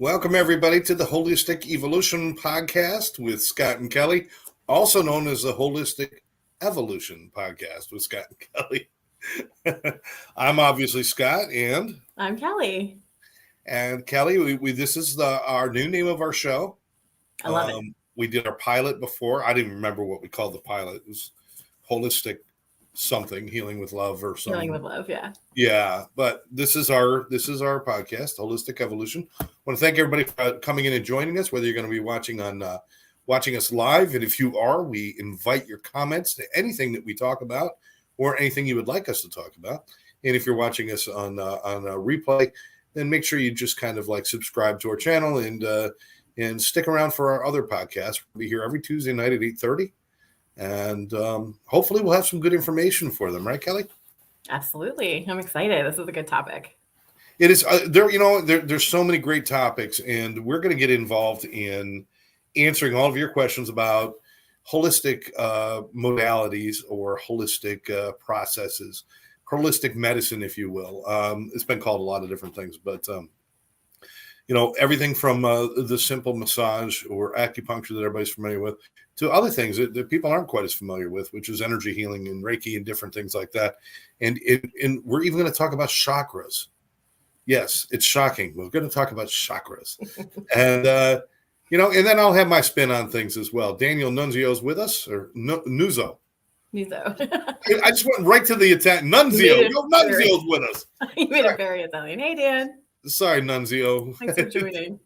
Welcome, everybody, to the Holistic Evolution Podcast with Scott and Kelli, also known as the Holistic Evolution Podcast with Scott and Kelli. I'm obviously Scott, and I'm Kelli. And Kelli, this is our new name of our show. I love it. We did our pilot before. I didn't remember what we called the pilot. It was Holistic something, Healing with Love or something. Healing with Love, yeah. Yeah, but this is our podcast, Holistic Evolution. I want to thank everybody for coming in and joining us, whether you're going to be watching us live, and if you are, we invite your comments to anything that we talk about or anything you would like us to talk about. And if you're watching us on a replay, then make sure you just kind of like subscribe to our channel and stick around for our other podcasts. We'll be here every Tuesday night at 8:30. And hopefully we'll have some good information for them, right, Kelli? Absolutely. I'm excited. This is a good topic. It is. There's so many great topics, and we're going to get involved in answering all of your questions about holistic modalities or holistic processes, holistic medicine, if you will. It's been called a lot of different things, but everything from the simple massage or acupuncture that everybody's familiar with to other things that people aren't quite as familiar with, which is energy healing and Reiki and different things like that. And we're even going to talk about chakras. Yes, it's shocking. We're going to talk about chakras. And, and then I'll have my spin on things as well. Daniel Nunzio's with us, or Nuzzo. Nuzzo. I just went right to the Italian. Nunzio. Nunzio's with us. You made it very Italian. Hey, Dan. Sorry, Nunzio. Thanks for joining.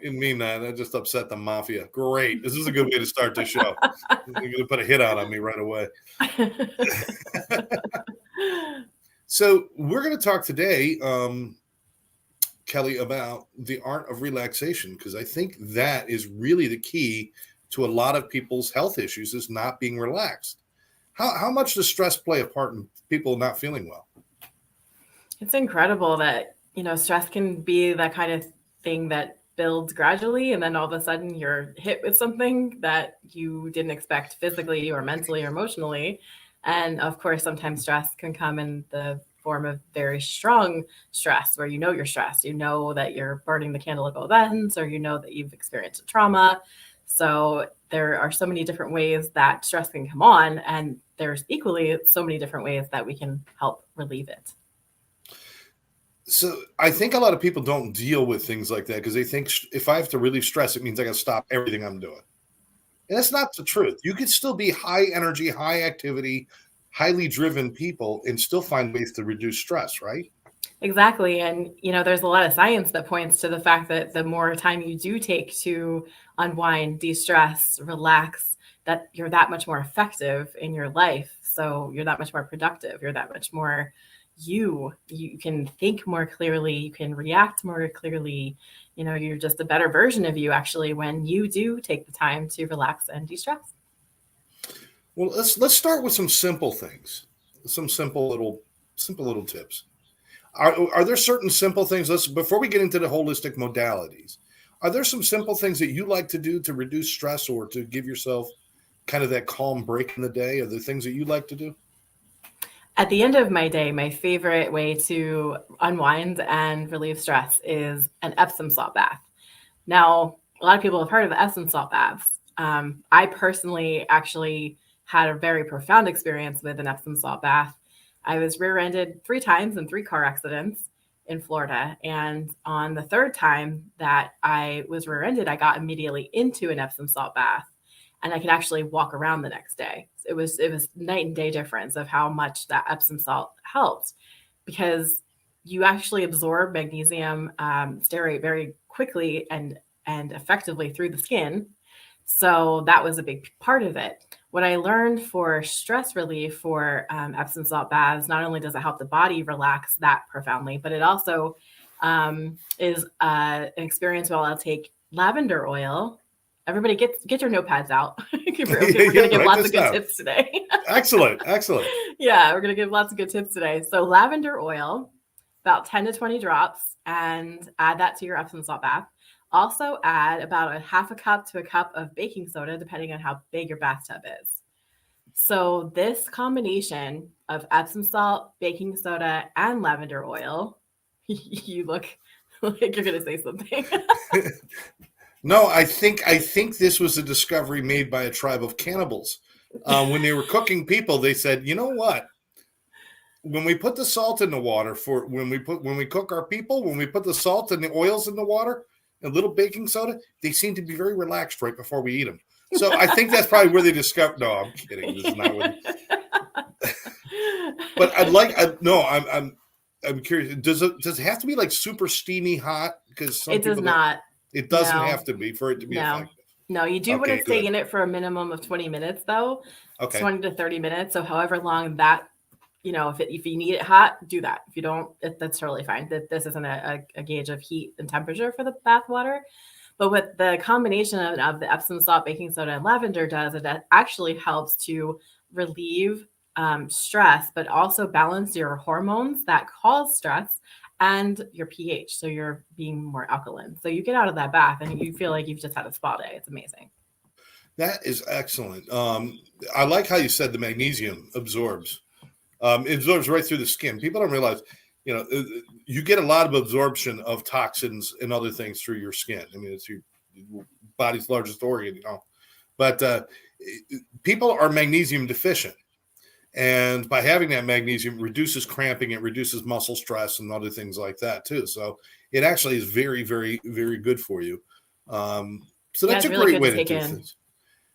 Didn't mean that. I just upset the mafia. Great. This is a good way to start the show. You're going to put a hit out on me right away. So we're going to talk today, Kelli, about the art of relaxation, because I think that is really the key to a lot of people's health issues is not being relaxed. How much does stress play a part in people not feeling well? It's incredible that stress can be that kind of thing that builds gradually, and then all of a sudden you're hit with something that you didn't expect physically or mentally or emotionally. And of course, sometimes stress can come in the form of very strong stress where you're stressed, that you're burning the candle at both ends, or that you've experienced a trauma. So there are so many different ways that stress can come on, and there's equally so many different ways that we can help relieve it. So I think a lot of people don't deal with things like that because they think if I have to really stress, it means I got to stop everything I'm doing. And that's not the truth. You could still be high energy, high activity, highly driven people and still find ways to reduce stress, right? Exactly. And, there's a lot of science that points to the fact that the more time you do take to unwind, de-stress, relax, that you're that much more effective in your life. So you're that much more productive. You're that much more you can think more clearly, you can react more clearly, you're just a better version of you actually when you do take the time to relax and de-stress. Well, let's start with some simple things, some simple little tips. Are there certain simple things, before we get into the holistic modalities, are there some simple things that you like to do to reduce stress or to give yourself kind of that calm break in the day? Are there things that you like to do? At the end of my day, my favorite way to unwind and relieve stress is an Epsom salt bath. Now, a lot of people have heard of Epsom salt baths. I personally actually had a very profound experience with an Epsom salt bath. I was rear-ended 3 times in 3 car accidents in Florida. And on the 3rd time that I was rear-ended, I got immediately into an Epsom salt bath. And I could actually walk around the next day. It was night and day difference of how much that Epsom salt helped, because you actually absorb magnesium stearate very quickly and effectively through the skin. So that was a big part of it. What I learned for stress relief for Epsom salt baths, not only does it help the body relax that profoundly, but it also is an experience where I'll take lavender oil. Everybody get your notepads out. We're going to give lots of good tips today. Excellent. Yeah, we're going to give lots of good tips today. So lavender oil, about 10 to 20 drops, and add that to your Epsom salt bath. Also add about a half a cup to a cup of baking soda, depending on how big your bathtub is. So this combination of Epsom salt, baking soda, and lavender oil, you look Like you're gonna say something. No, I think this was a discovery made by a tribe of cannibals. When they were cooking people, they said, you know what? When we put the salt in the water when we cook our people, when we put the salt and the oils in the water and a little baking soda, they seem to be very relaxed right before we eat them. So I think that's probably where they discovered. No, I'm kidding. This is not what. But I'm curious. Does it have to be like super steamy hot? Because it does not. It doesn't have to be for it to be effective. No, you do want to stay in it for a minimum of 20 minutes, though. Okay. 20 to 30 minutes. So however long that, if you need it hot, do that. If you don't, that's totally fine. This isn't a gauge of heat and temperature for the bath water. But what the combination of the Epsom salt, baking soda, and lavender does, it actually helps to relieve stress, but also balance your hormones that cause stress and your pH. So you're being more alkaline. So you get out of that bath and you feel like you've just had a spa day. It's amazing. That is excellent. I like how you said the magnesium absorbs. It absorbs right through the skin. People don't realize, you get a lot of absorption of toxins and other things through your skin. I mean, it's your body's largest organ, But people are magnesium deficient. And by having that magnesium, reduces cramping, it reduces muscle stress and other things like that too. So it actually is very, very, very good for you. So that's a really great way to do things.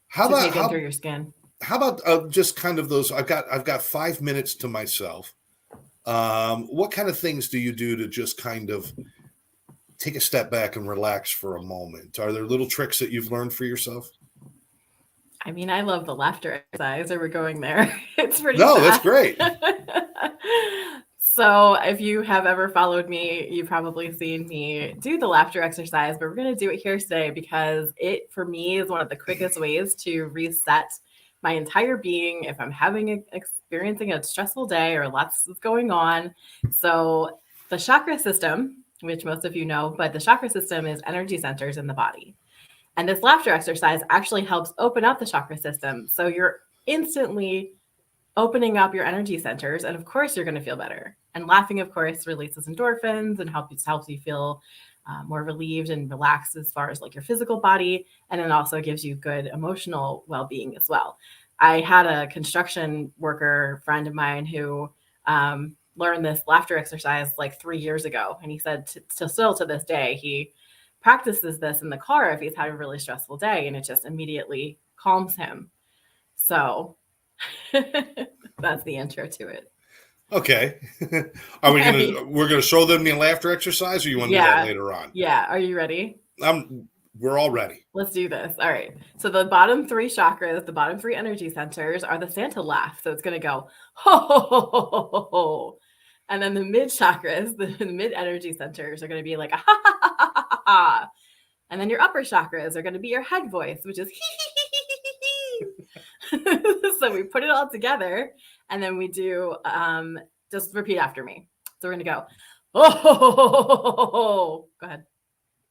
How about through your skin? How about just kind of those? I've got 5 minutes to myself. What kind of things do you do to just kind of take a step back and relax for a moment? Are there little tricks that you've learned for yourself? I mean, I love the laughter exercise. Are we going there? It's pretty. No, that's great. So if you have ever followed me, you've probably seen me do the laughter exercise, but we're going to do it here today because it, for me, is one of the quickest ways to reset my entire being if I'm experiencing a stressful day or lots is going on. So the chakra system, which most of you know, but the chakra system is energy centers in the body. And this laughter exercise actually helps open up the chakra system. So you're instantly opening up your energy centers. And of course, you're going to feel better. And laughing, of course, releases endorphins and helps you feel more relieved and relaxed as far as like your physical body. And it also gives you good emotional well-being as well. I had a construction worker friend of mine who learned this laughter exercise like 3 years ago. And he said still to this day, he practices this in the car if he's had a really stressful day, and it just immediately calms him. So that's the intro to it. Okay. We're gonna show them the laughter exercise, or you want to do that later on? Yeah. Are you ready? We're all ready. Let's do this. All right. So the bottom 3 chakras, the bottom 3 energy centers are the Santa laugh. So it's gonna go ho ho ho ho ho ho. And then the mid chakras, the mid energy centers are going to be like, ah, ha, ha, ha, ha, ha, ha. And then your upper chakras are going to be your head voice, which is so we put it all together and then we do, just repeat after me. So we're going to go, oh, go ahead.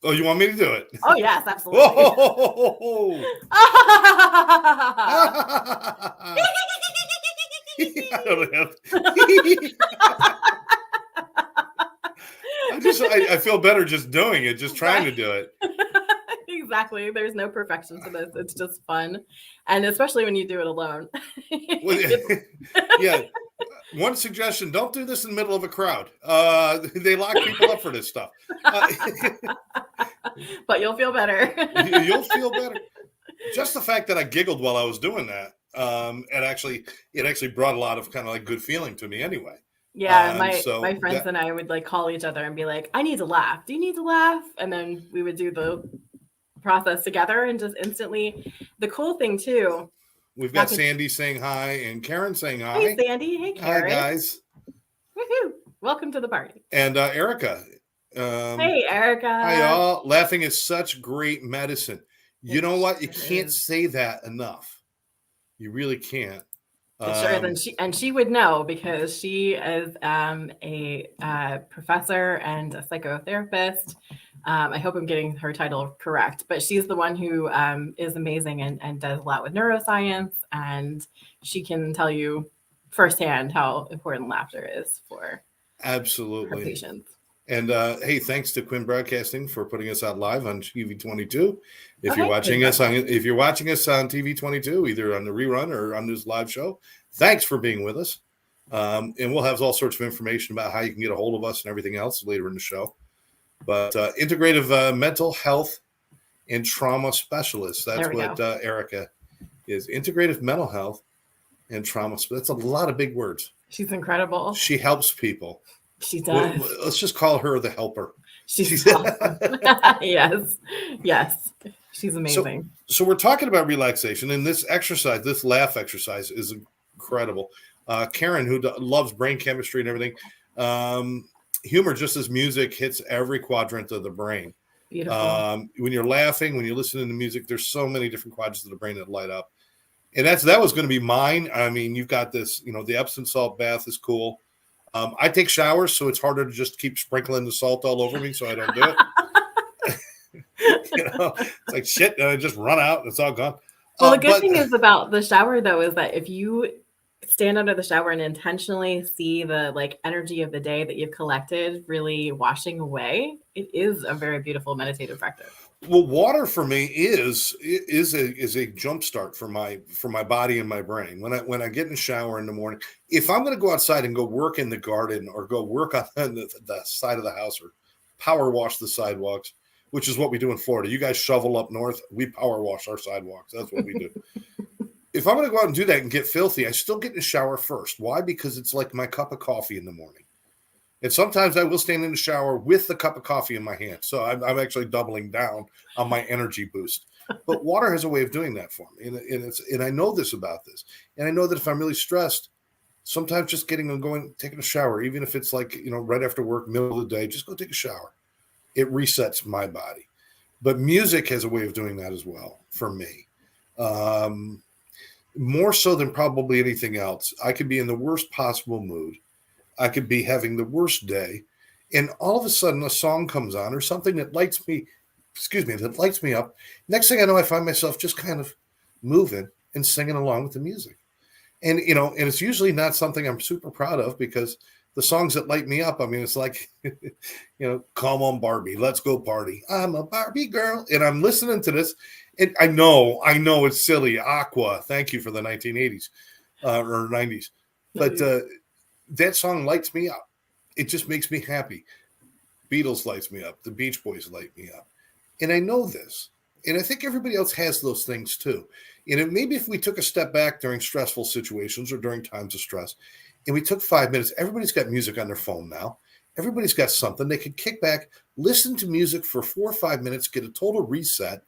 Oh, you want me to do it? Oh, yes, absolutely. I don't have. I feel better just doing it, just trying to do it. Exactly. There's no perfection to this. It's just fun. And especially when you do it alone. Yeah. One suggestion, don't do this in the middle of a crowd. They lock people up for this stuff. But you'll feel better. You'll feel better. Just the fact that I giggled while I was doing that, it actually brought a lot of kind of like good feeling to me anyway. Yeah, my friends and I would like call each other and be like, I need to laugh. Do you need to laugh? And then we would do the process together and just instantly. The cool thing too. We've got Sandy saying hi and Karen saying hi. Hey, Sandy. Hey, Karen. Hi, guys. Woohoo. Welcome to the party. And Erica. Hey, Erica. Hi, y'all. Laughing is such great medicine. You know what? You can't say that enough. You really can't. Sure, she would know because she is a professor and a psychotherapist. I hope I'm getting her title correct, but she's the one who is amazing and does a lot with neuroscience, and she can tell you firsthand how important laughter is for absolutely her patients. And hey, thanks to Quinn Broadcasting for putting us out live on TV22. If you're Okay, watching us on TV22, either on the rerun or on this live show, thanks for being with us. And we'll have all sorts of information about how you can get a hold of us and everything else later in the show. But integrative mental health and trauma specialist. That's what Erica is. Integrative mental health and trauma. That's a lot of big words. She's incredible. She helps people. She does. Let's just call her the helper. She's awesome. Yes. She's amazing. So we're talking about relaxation, and this exercise, this laugh exercise, is incredible. Karen, who loves brain chemistry and everything, humor, just as music, hits every quadrant of the brain. Beautiful. When you're laughing, when you're listening to music, there's so many different quadrants of the brain that light up. And that was going to be mine. I mean, you've got this, the Epsom salt bath is cool. I take showers, so it's harder to just keep sprinkling the salt all over me, so I don't do it. It's like shit, and I just run out and it's all gone. Well, the good thing is about the shower, though, is that if you stand under the shower and intentionally see the energy of the day that you've collected really washing away, it is a very beautiful meditative practice. Well, water for me is a jump start for my body and my brain. When I get in the shower in the morning, if I'm going to go outside and go work in the garden or go work on the side of the house or power wash the sidewalks, which is what we do in Florida. You guys shovel up north, we power wash our sidewalks. That's what we do. If I'm going to go out and do that and get filthy, I still get in the shower first. Why? Because it's like my cup of coffee in the morning. And sometimes I will stand in the shower with the cup of coffee in my hand. So I'm actually doubling down on my energy boost. But water has a way of doing that for me. And I know this about this. And I know that if I'm really stressed, sometimes just taking a shower, even if it's right after work, middle of the day, just go take a shower. It resets my body. But music has a way of doing that as well for me. More so than probably anything else. I could be in the worst possible mood. I could be having the worst day, and all of a sudden a song comes on or something that lights me up. Next thing I know, I find myself just kind of moving and singing along with the music. And, and it's usually not something I'm super proud of, because the songs that light me up, I mean, it's like, come on, Barbie, let's go party. I'm a Barbie girl. And I'm listening to this. And I know it's silly. Aqua, thank you for the 1980s or 90s. But that song lights me up. It just makes me happy. Beatles lights me up. The Beach Boys light me up. And I know this. And I think everybody else has those things too. And maybe if we took a step back during stressful situations or during times of stress, and we took 5 minutes, everybody's got music on their phone now. Everybody's got something. They could kick back, listen to music for 4 or 5 minutes, get a total reset.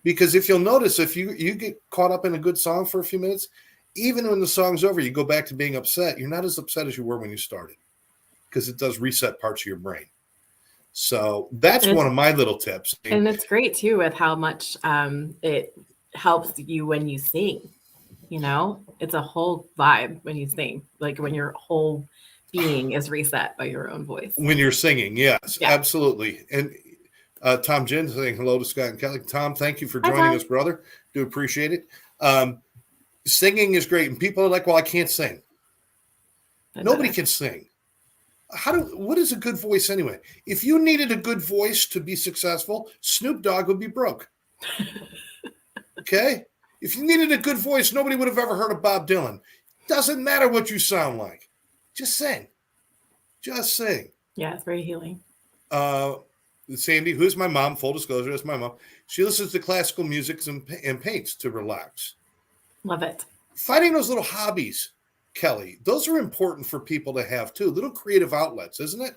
Because if you'll notice, if you get caught up in a good song for a few minutes, even when the song's over, you go back to being upset. You're not as upset as you were when you started, because it does reset parts of your brain. So that's one of my little tips. And it's great too with how much it helps you when you sing. It's a whole vibe when you sing, like when your whole being is reset by your own voice. When you're singing, yes, yeah. Absolutely. And Tom Jen saying hello to Scott and Kelli. Tom, thank you for joining us, brother. Do appreciate it. Singing is great. And people are like, well, I can't sing. Nobody can sing. What is a good voice anyway? If you needed a good voice to be successful, Snoop Dogg would be broke. Okay? If you needed a good voice, nobody would have ever heard of Bob Dylan. Doesn't matter what you sound like. Just sing. Just sing. Yeah, it's very healing. Sandy, who's my mom, full disclosure, that's my mom. She listens to classical music and paints to relax. Love it. Finding those little hobbies, Kelli, those are important for people to have too. Little creative outlets, isn't it?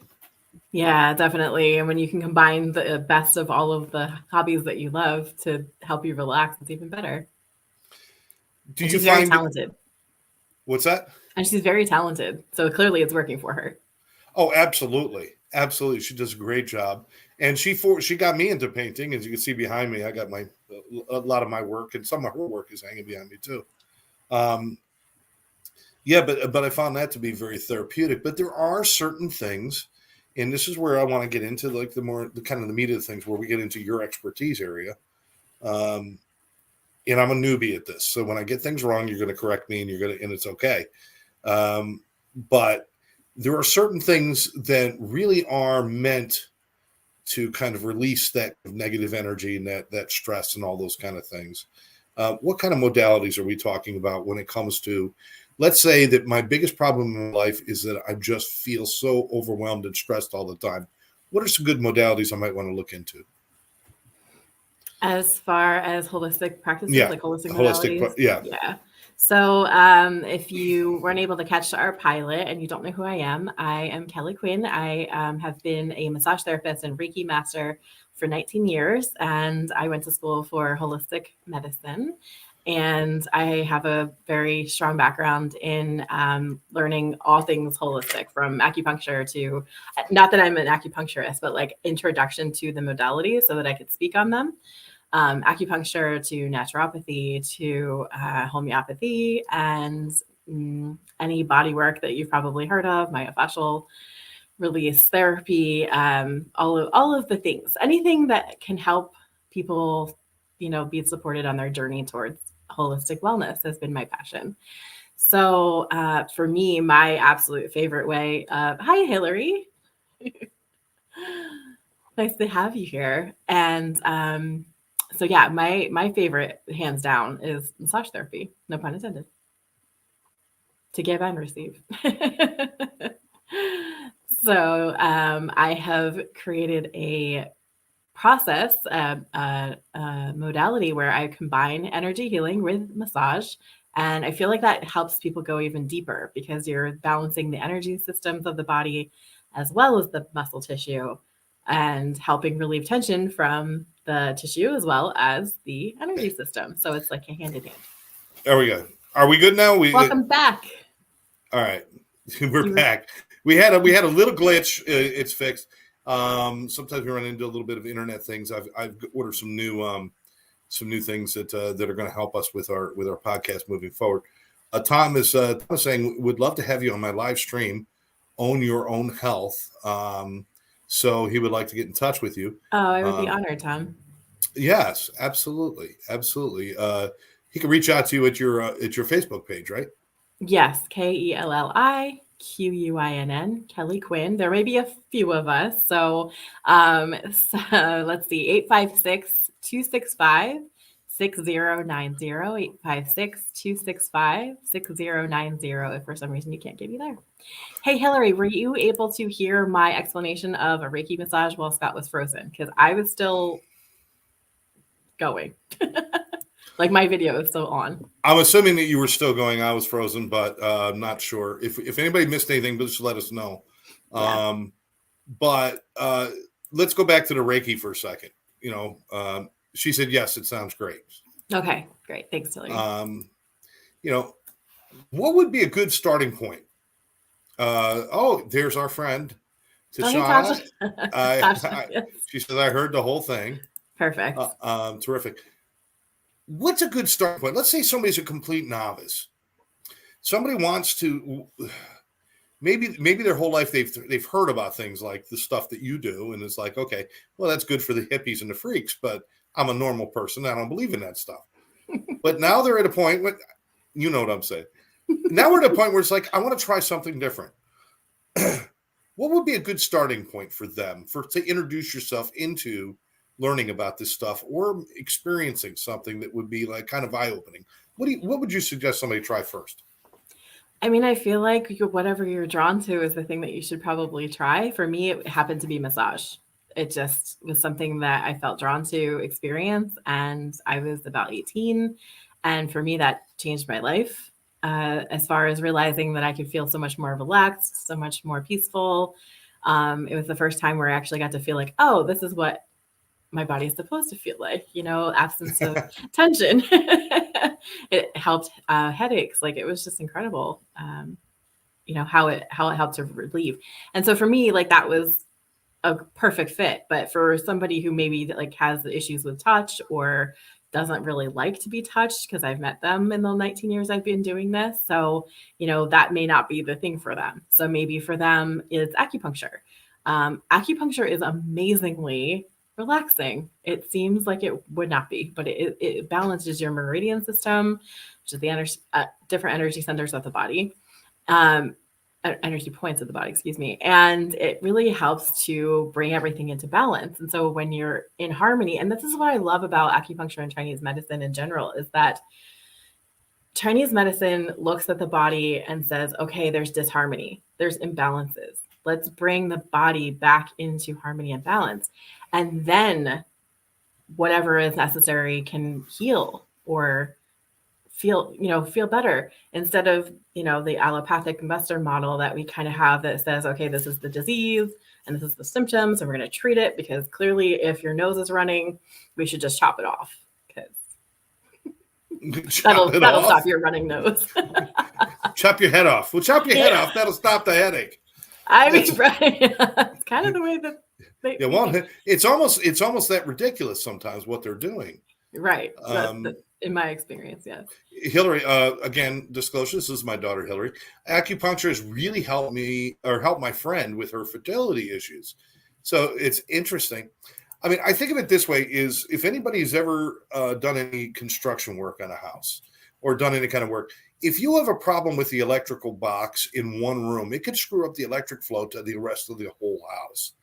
Yeah, definitely. And when you can combine the best of all of the hobbies that you love to help you relax, it's even better. She's very talented. What's that? And she's very talented. So clearly it's working for her. Oh, absolutely. Absolutely. She does a great job. And she got me into painting. As you can see behind me, I got a lot of my work, and some of her work is hanging behind me too. Yeah, but I found that to be very therapeutic. But there are certain things, and this is where I want to get into the kind of the meat of the things, where we get into your expertise area. And I'm a newbie at this, so when I get things wrong, you're going to correct me, and it's okay. But there are certain things that really are meant to kind of release that negative energy and that stress and all those kind of things. What kind of modalities are we talking about when it comes to, let's say that my biggest problem in my life is that I just feel so overwhelmed and stressed all the time. What are some good modalities I might want to look into? As far as holistic practices, Yeah, like holistic holistic. modalities? Yeah. Yeah. So if you weren't able to catch our pilot and you don't know who I am Kelli Quinn. I have been a massage therapist and Reiki master for 19 years, and I went to school for holistic medicine. And I have a very strong background in learning all things holistic, from acupuncture to, not that I'm an acupuncturist, but like introduction to the modalities so that I could speak on them. Acupuncture to naturopathy to homeopathy and any body work that you've probably heard of, myofascial release therapy, all of the things, anything that can help people, be supported on their journey towards holistic wellness has been my passion. So for me, my absolute favorite way hi, Hillary. Nice to have you here. And so yeah, my favorite, hands down, is massage therapy. No pun intended. To give and receive. So I have created a process, a modality where I combine energy healing with massage. And I feel like that helps people go even deeper because you're balancing the energy systems of the body as well as the muscle tissue and helping relieve tension from the tissue as well as the energy system. So it's like a hand in hand. There we go. Are we good now? Welcome back. All right. We're back. We had a little glitch. It's fixed. Sometimes we run into a little bit of internet things. I've ordered some new things that are going to help us with our podcast moving forward. Tom is saying, would love to have you on my live stream, Own Your Own Health. So he would like to get in touch with you. Oh, I would be honored, Tom. Yes, absolutely. He can reach out to you at your Facebook page, right? Yes, KelliQuinn, Kelli Quinn. There may be a few of us. So let's see, 856-265-6090, 856-265-6090 if for some reason you can't get me there. Hey, Hillary, were you able to hear my explanation of a Reiki massage while Scott was frozen? Because I was still going. Like my video is still on. I'm assuming that you were still going. I was frozen, but I'm not sure. If anybody missed anything, just let us know. Yeah. But let's go back to the Reiki for a second. She said, yes, it sounds great. Okay, great. Thanks, Tilly. What would be a good starting point? There's our friend, Tashana. Tasha. She says, I heard the whole thing. Perfect. Terrific. What's a good start point? Let's say somebody's a complete novice. Somebody wants to, maybe their whole life they've heard about things like the stuff that you do, and it's like, okay, well, that's good for the hippies and the freaks, but I'm a normal person. I don't believe in that stuff. But now they're at a point where, you know what I'm saying. Now we're at a point where it's like, I want to try something different. What would be a good starting point for them to introduce yourself into learning about this stuff or experiencing something that would be like kind of eye-opening? What would you suggest somebody try first? I mean, I feel like whatever you're drawn to is the thing that you should probably try. For me, it happened to be massage. It just was something that I felt drawn to experience, and I was about 18. And for me, that changed my life as far as realizing that I could feel so much more relaxed, so much more peaceful. It was the first time where I actually got to feel like, oh, this is what my body is supposed to feel like, absence of tension. It helped headaches. Like, it was just incredible, how it helped to relieve. And so for me, like, that was a perfect fit. But for somebody who maybe like has issues with touch or doesn't really like to be touched, because I've met them in the 19 years I've been doing this. So, that may not be the thing for them. So maybe for them it's acupuncture. Acupuncture is amazingly relaxing. It seems like it would not be, but it balances your meridian system, which is the different energy centers of the body. energy points of the body, excuse me. And it really helps to bring everything into balance. And so when you're in harmony, and this is what I love about acupuncture and Chinese medicine in general, is that Chinese medicine looks at the body and says, okay, there's disharmony, there's imbalances. Let's bring the body back into harmony and balance. And then whatever is necessary can heal or feel better, instead of, the allopathic Western model that we kind of have that says, okay, this is the disease and this is the symptoms and we're going to treat it, because clearly if your nose is running, we should just chop it off, because that'll stop your running nose. Chop your head off. Well, chop your head off. That'll stop the headache. I mean, right. It's kind of the way that it's almost that ridiculous sometimes what they're doing. Right. In my experience, yes. Hillary, again, disclosure, this is my daughter, Hillary. Acupuncture has really helped me, or helped my friend with her fertility issues. So it's interesting. I mean, I think of it this way, is if anybody's ever done any construction work on a house or done any kind of work, if you have a problem with the electrical box in one room, it could screw up the electric flow to the rest of the whole house.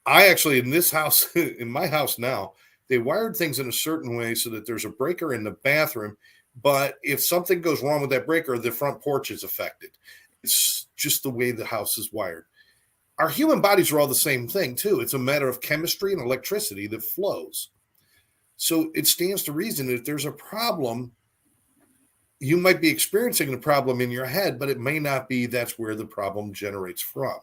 I actually, in this house, in my house now, they wired things in a certain way so that there's a breaker in the bathroom, but if something goes wrong with that breaker, the front porch is affected. It's just the way the house is wired. Our human bodies are all the same thing too. It's a matter of chemistry and electricity that flows. So it stands to reason that if there's a problem, you might be experiencing the problem in your head, but it may not be that's where the problem generates from.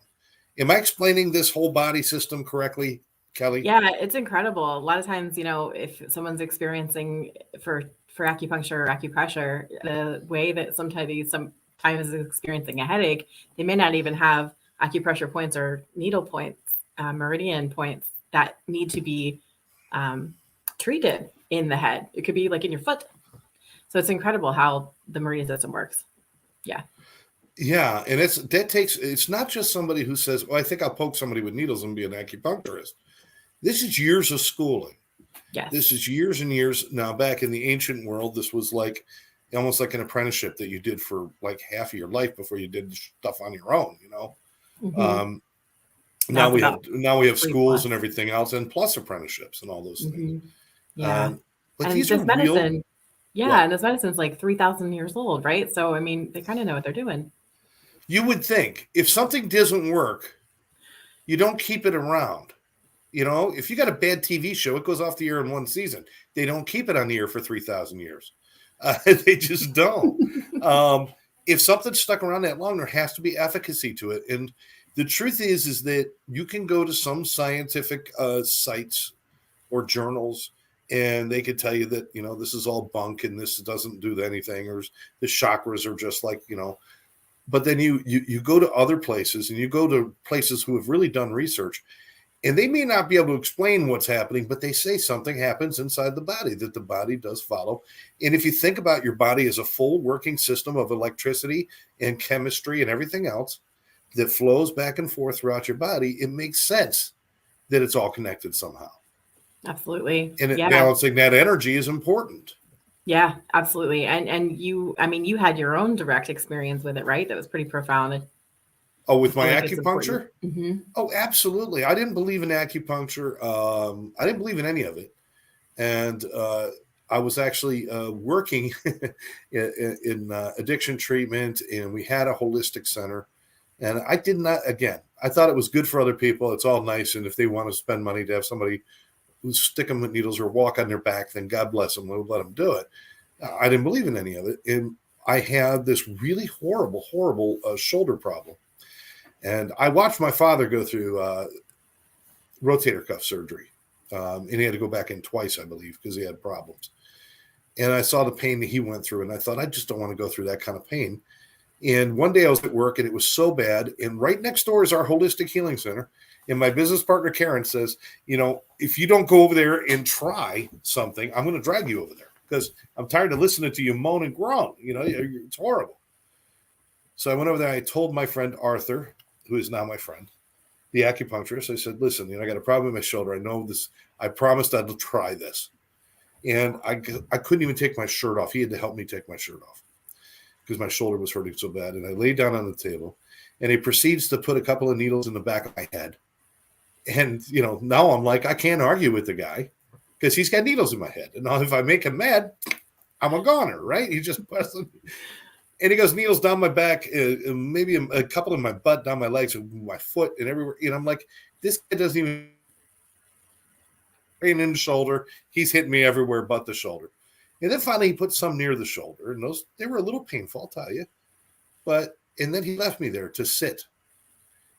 Am I explaining this whole body system correctly, Kelli? Yeah, it's incredible. A lot of times, if someone's experiencing for acupuncture or acupressure, the way that sometimes is experiencing a headache, they may not even have acupressure points or needle points, meridian points that need to be treated in the head. It could be like in your foot. So it's incredible how the meridian system works. Yeah. Yeah, and it's not just somebody who says, "Oh, I think I'll poke somebody with needles and be an acupuncturist." This is years of schooling. Yes. This is years and years. Now, back in the ancient world, this was like almost like an apprenticeship that you did for like half of your life before you did stuff on your own. Mm-hmm. Now we have schools and everything else, and plus apprenticeships and all those things. Mm-hmm. Yeah, but and these are medicine. real. Yeah, and this medicine's like 3,000 years old, right? So I mean, they kind of know what they're doing. You would think if something doesn't work, you don't keep it around. If you got a bad TV show, it goes off the air in one season. They don't keep it on the air for 3,000 years. They just don't. If something's stuck around that long, there has to be efficacy to it. And the truth is that you can go to some scientific sites or journals, and they could tell you that, this is all bunk and this doesn't do anything, or the chakras are just like, but then you go to other places, and you go to places who have really done research, and they may not be able to explain what's happening, but they say something happens inside the body that the body does follow. And if you think about your body as a full working system of electricity and chemistry and everything else that flows back and forth throughout your body, it makes sense that it's all connected somehow. Absolutely. And balancing that energy is important. Yeah, absolutely. And you had your own direct experience with it, right? That was pretty profound. Oh, with my acupuncture? Mm-hmm. Oh, absolutely. I didn't believe in acupuncture. I didn't believe in any of it. And I was actually working in addiction treatment, and we had a holistic center. And I did not, again, I thought it was good for other people. It's all nice. And if they want to spend money to have somebody who stick them with needles or walk on their back, then God bless them. We'll let them do it. I didn't believe in any of it. And I had this really horrible shoulder problem. And I watched my father go through rotator cuff surgery. And he had to go back in twice, I believe, because he had problems. And I saw the pain that he went through. And I thought, I just don't want to go through that kind of pain. And one day I was at work, and it was so bad. And right next door is our holistic healing center. And my business partner, Karen, says, if you don't go over there and try something, I'm going to drag you over there, because I'm tired of listening to you moan and groan. It's horrible. So I went over there. I told my friend Arthur, who is now my friend, the acupuncturist. I said, listen, I got a problem with my shoulder. I know this. I promised I'd try this. And I couldn't even take my shirt off. He had to help me take my shirt off. because my shoulder was hurting so bad. And I laid down on the table, and he proceeds to put a couple of needles in the back of my head. And, now I'm like, I can't argue with the guy because he's got needles in my head. And now if I make him mad, I'm a goner, right? He just busted. And he goes, needles down my back, maybe a couple in my butt, down my legs, and my foot, and everywhere. I'm like, this guy doesn't even pain in the shoulder. He's hitting me everywhere but the shoulder. And then finally he put some near the shoulder, and they were a little painful, I'll tell you. And then he left me there to sit.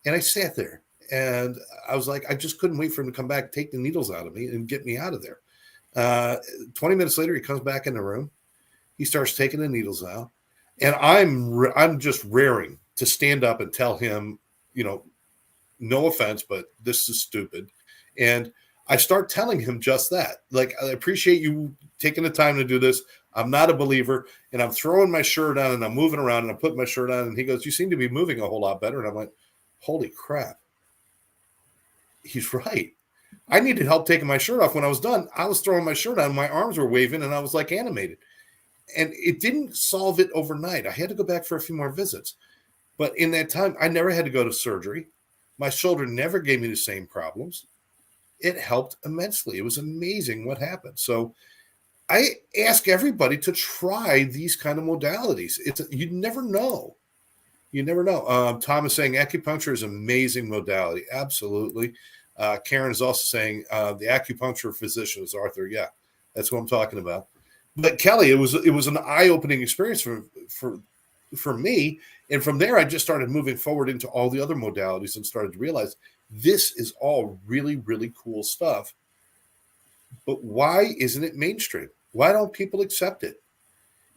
And I sat there, and I was like, I just couldn't wait for him to come back, take the needles out of me, and get me out of there. 20 minutes later, he comes back in the room. He starts taking the needles out. And I'm just raring to stand up and tell him, no offense, but this is stupid. And I start telling him just that. Like, I appreciate you taking the time to do this. I'm not a believer. And I'm throwing my shirt on, and I'm moving around, and I'm putting my shirt on. And he goes, you seem to be moving a whole lot better. And I'm like, holy crap. He's right. I needed help taking my shirt off. When I was done, I was throwing my shirt on. My arms were waving, and I was like animated. And it didn't solve it overnight. I had to go back for a few more visits. But in that time, I never had to go to surgery. My shoulder never gave me the same problems. It helped immensely. It was amazing what happened. So I ask everybody to try these kind of modalities. You never know. You never know. Tom is saying acupuncture is an amazing modality. Absolutely. Karen is also saying the acupuncture physician is Arthur. Yeah, that's what I'm talking about. But Kelli, it was an eye-opening experience for me. And from there, I just started moving forward into all the other modalities and started to realize this is all really, really cool stuff. But why isn't it mainstream? Why don't people accept it?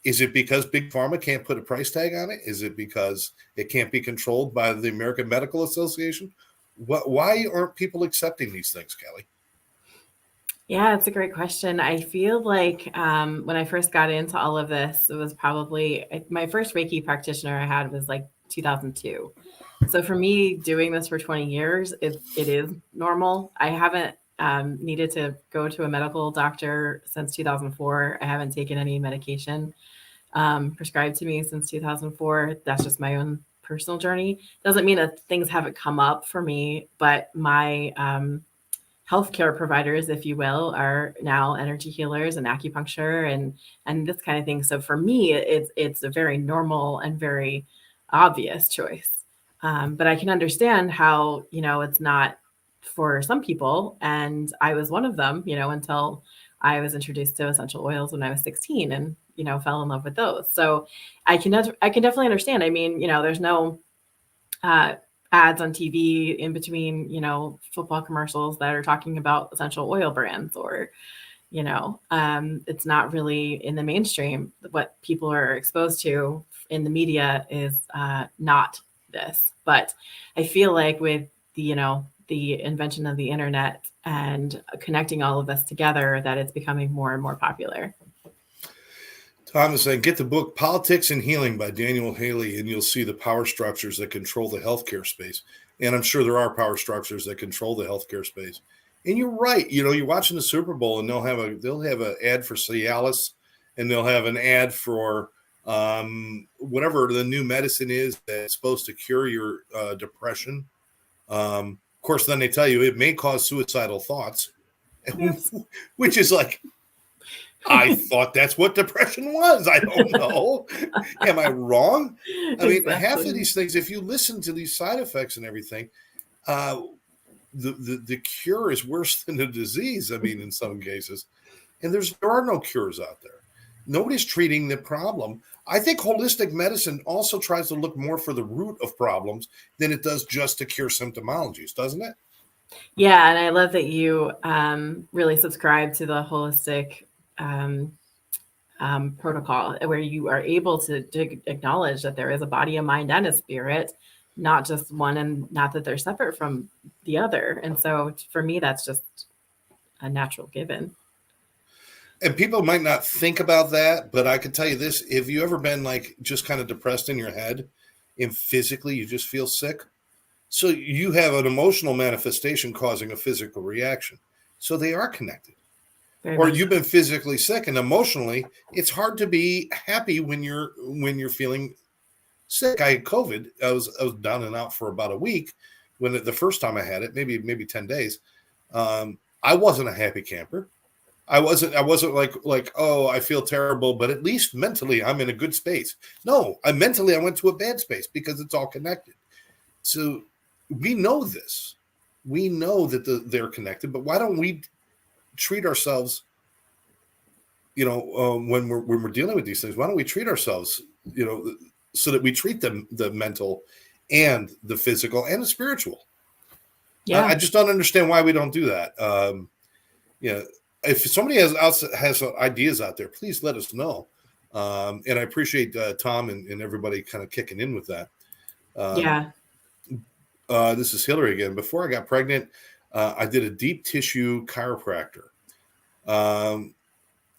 Is it because Big Pharma can't put a price tag on it? Is it because it can't be controlled by the American Medical Association? Why aren't people accepting these things, Kelli? Yeah, it's a great question. I feel like when I first got into all of this, it was probably my first Reiki practitioner I had was like 2002. So for me, doing this for 20 years, it is normal. I haven't needed to go to a medical doctor since 2004. I haven't taken any medication prescribed to me since 2004. That's just my own personal journey. Doesn't mean that things haven't come up for me, but my healthcare providers, if you will, are now energy healers and acupuncture and this kind of thing. So for me, it's a very normal and very obvious choice. But I can understand how, it's not for some people. And I was one of them, until I was introduced to essential oils when I was 16 and, fell in love with those. So I can definitely understand. I mean, there's no ads on TV in between, football commercials that are talking about essential oil brands or, it's not really in the mainstream. What people are exposed to in the media is not this. But I feel like with the invention of the internet and connecting all of this together, that it's becoming more and more popular. Tom is saying, get the book Politics and Healing by Daniel Haley, and you'll see the power structures that control the healthcare space. And I'm sure there are power structures that control the healthcare space. And you're right. You're watching the Super Bowl, and they'll have an ad for Cialis, and they'll have an ad for whatever the new medicine is that's supposed to cure your depression. Of course, then they tell you it may cause suicidal thoughts, yes. Which is like, I thought that's what depression was. I don't know. Am I wrong? I mean, exactly. Half of these things, if you listen to these side effects and everything, the cure is worse than the disease. I mean, in some cases, and there are no cures out there. Nobody's treating the problem. I think holistic medicine also tries to look more for the root of problems than it does just to cure symptomologies, doesn't it? Yeah, and I love that you really subscribe to the holistic protocol where you are able to acknowledge that there is a body, a mind, and a spirit, not just one, and not that they're separate from the other. And so for me, that's just a natural given. And people might not think about that, but I can tell you this, if you ever been like just kind of depressed in your head and physically you just feel sick, so you have an emotional manifestation causing a physical reaction. So they are connected. Very or much you've so. been physically sick, and emotionally, it's hard to be happy when you're feeling sick. I had COVID. I was down and out for about a week when the first time I had it, maybe 10 days. I wasn't a happy camper. I wasn't like, oh, I feel terrible, but at least mentally I'm in a good space. No, I went to a bad space because it's all connected. So we know this. We know that they're connected, but why don't we treat ourselves, when we're dealing with these things, why don't we treat ourselves, so that we treat the mental and the physical and the spiritual? Yeah. I just don't understand why we don't do that. If somebody has ideas out there, please let us know. And I appreciate Tom and everybody kind of kicking in with that. Yeah. This is Hillary again. Before I got pregnant, I did a deep tissue chiropractor.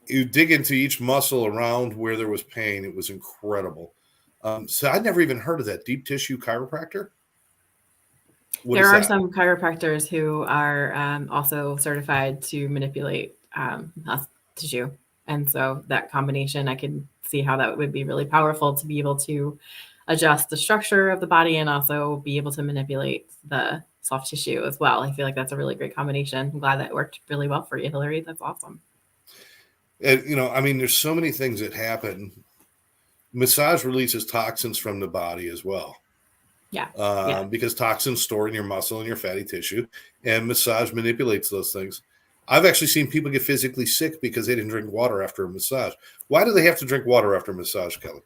You dig into each muscle around where there was pain. It was incredible. So I'd never even heard of that deep tissue chiropractor. There are some chiropractors who are also certified to manipulate tissue. And so that combination, I can see how that would be really powerful to be able to adjust the structure of the body and also be able to manipulate the soft tissue as well. I feel like that's a really great combination. I'm glad that worked really well for you, Hillary. That's awesome. And, there's so many things that happen. Massage releases toxins from the body as well. Yeah. Because toxins store in your muscle and your fatty tissue, and massage manipulates those things. I've actually seen people get physically sick because they didn't drink water after a massage. Why do they have to drink water after a massage, Kelli?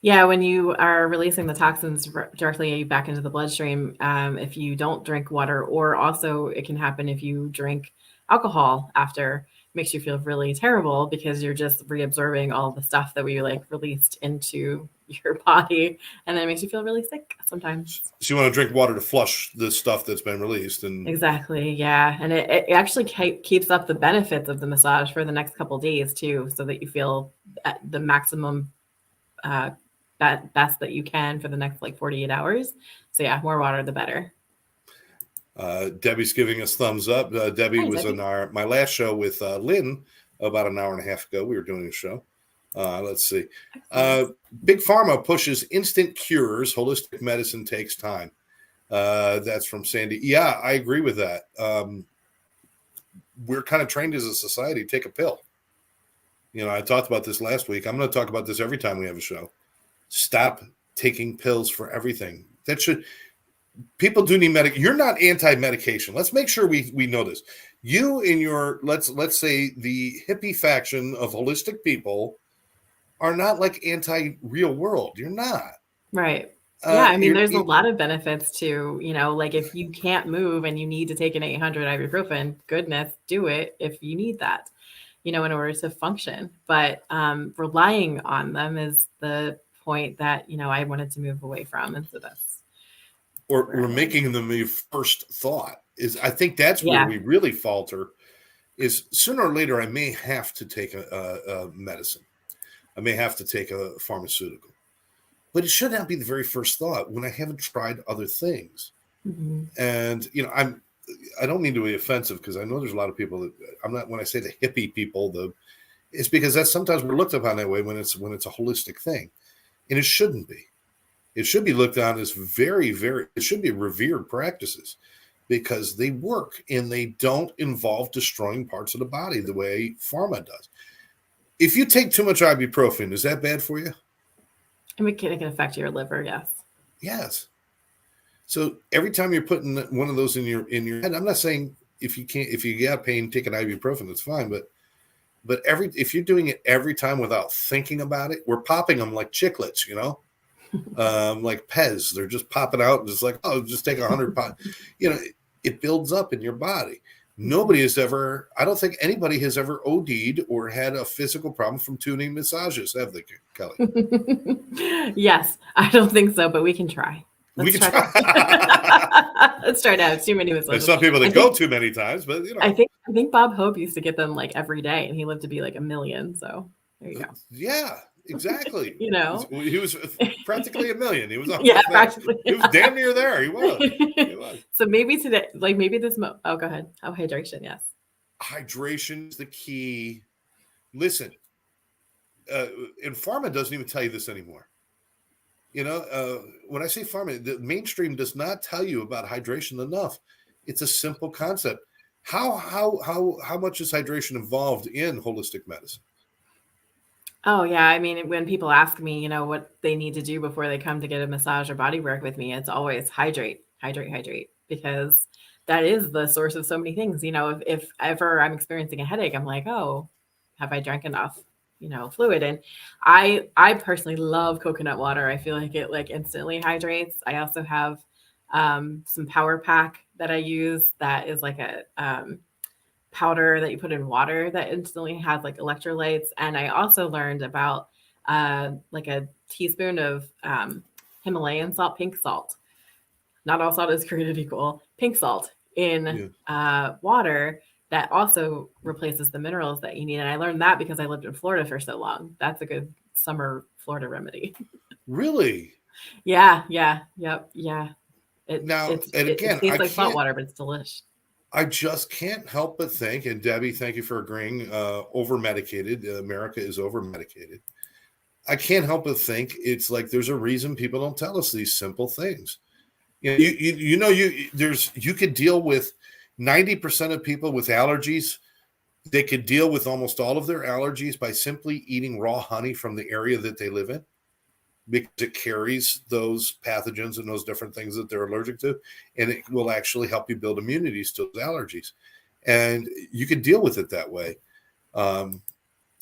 Yeah, when you are releasing the toxins directly back into the bloodstream, if you don't drink water, or also it can happen if you drink alcohol after, makes you feel really terrible because you're just reabsorbing all the stuff that we released into your body, and then it makes you feel really sick sometimes. So you want to drink water to flush the stuff that's been released. And exactly, yeah, and it actually keeps up the benefits of the massage for the next couple of days too, so that you feel at the maximum best that you can for the next 48 hours. So yeah, more water the better. Debbie's giving us thumbs up. Debbie was on my last show with Lynn about an hour and a half ago. We were doing a show. Let's see. Big Pharma pushes instant cures. Holistic medicine takes time. That's from Sandy. Yeah, I agree with that. We're kind of trained as a society to take a pill. I talked about this last week. I'm going to talk about this every time we have a show. Stop taking pills for everything. People do need You're not anti-medication. Let's make sure we know this. You and your, let's say the hippie faction of holistic people are not like anti-real world. You're not. Right. Yeah, I mean, there's a lot of benefits to, if you can't move and you need to take an 800 ibuprofen, goodness, do it if you need that, in order to function. But relying on them is the point that, I wanted to move away from. And so that's. Or making them the first thought I think that's where we really falter, is sooner or later I may have to take a medicine. I may have to take a pharmaceutical. But it should not be the very first thought when I haven't tried other things. Mm-hmm. And, I don't mean to be offensive, because I know there's a lot of people that I'm not, when I say the hippie people, it's because that's sometimes we're looked upon that way when it's a holistic thing. And it shouldn't be. It should be looked on as very, very, it should be revered practices, because they work and they don't involve destroying parts of the body the way pharma does. If you take too much ibuprofen, is that bad for you? It can affect your liver, yes. Yes. So every time you're putting one of those in your head, I'm not saying if you got pain, take an ibuprofen, that's fine. But if you're doing it every time without thinking about it, we're popping them like chiclets, like Pez. They're just popping out and just like, oh, just take 100 pot. It builds up in your body. I don't think anybody has ever OD'd or had a physical problem from tuning massages, have they, Kelli? Yes, I don't think so, but we can try. Let's try. Let's try to have too many massages. There's some people that go too many times, but I think Bob Hope used to get them every day, and he lived to be 1 million. So there you go. Yeah, exactly. He was practically 1 million. He was practically. He was damn near there. He was. So maybe today, maybe this. Go ahead. Oh, hydration. Yes. hydration is the key. Listen, and pharma doesn't even tell you this anymore. When I say pharma, the mainstream does not tell you about hydration enough. It's a simple concept. How much is hydration involved in holistic medicine? Oh yeah, I mean, when people ask me, what they need to do before they come to get a massage or body work with me, it's always hydrate, hydrate, hydrate, because that is the source of so many things. If ever I'm experiencing a headache, I'm like, oh, have I drank enough, fluid? And I personally love coconut water. I feel like it like instantly hydrates. I also have some Power Pack that I use that is like a powder that you put in water that instantly has like electrolytes. And I also learned about like a teaspoon of Himalayan salt, pink salt. Not all salt is created equal. Pink salt in water that also replaces the minerals that you need. And I learned that because I lived in Florida for so long. That's a good summer Florida remedy. Really? Yeah. Yep. Yeah. It tastes like salt water, but it's delicious. I just can't help but think, and Debbie, thank you for agreeing, over-medicated. America is over-medicated. I can't help but think it's like there's a reason people don't tell us these simple things. You could deal with 90% of people with allergies. They could deal with almost all of their allergies by simply eating raw honey from the area that they live in, because it carries those pathogens and those different things that they're allergic to, and it will actually help you build immunities to those allergies. And you can deal with it that way. All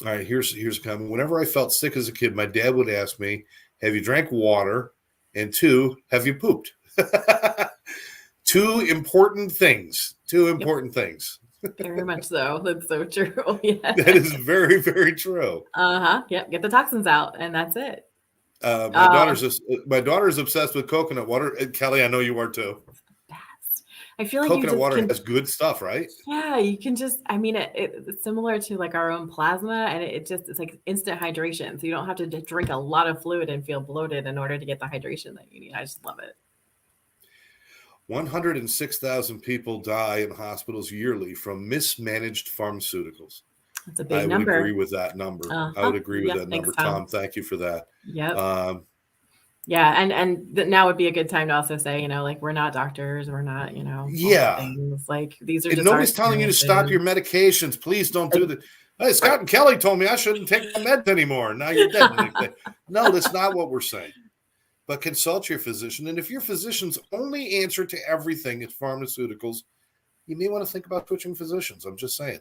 right, here's a comment. Whenever I felt sick as a kid, my dad would ask me, have you drank water? And 2, have you pooped? Two important things. Very much so. That's so true. Yeah. That is very, very true. Yep. Get the toxins out, and that's it. My daughter's obsessed with coconut water. Kelly, I know you are too. Best. I feel like coconut water has good stuff, right? Yeah, you can just. I mean, it's similar to like our own plasma, and it's like instant hydration. So you don't have to drink a lot of fluid and feel bloated in order to get the hydration that you need. I just love it. 106,000 people die in hospitals yearly from mismanaged pharmaceuticals. That's a big number. I would agree with that number. I would agree with that number. Tom, thank you for that. Yep. Yeah, and now would be a good time to also say, like we're not doctors, we're not, things like these are. And just nobody's telling you to stop your medications. Please don't do that. Hey, Scott and Kelly told me I shouldn't take my meds anymore. Now you're dead. No, that's not what we're saying. But consult your physician, and if your physician's only answer to everything is pharmaceuticals, you may want to think about switching physicians. I'm just saying.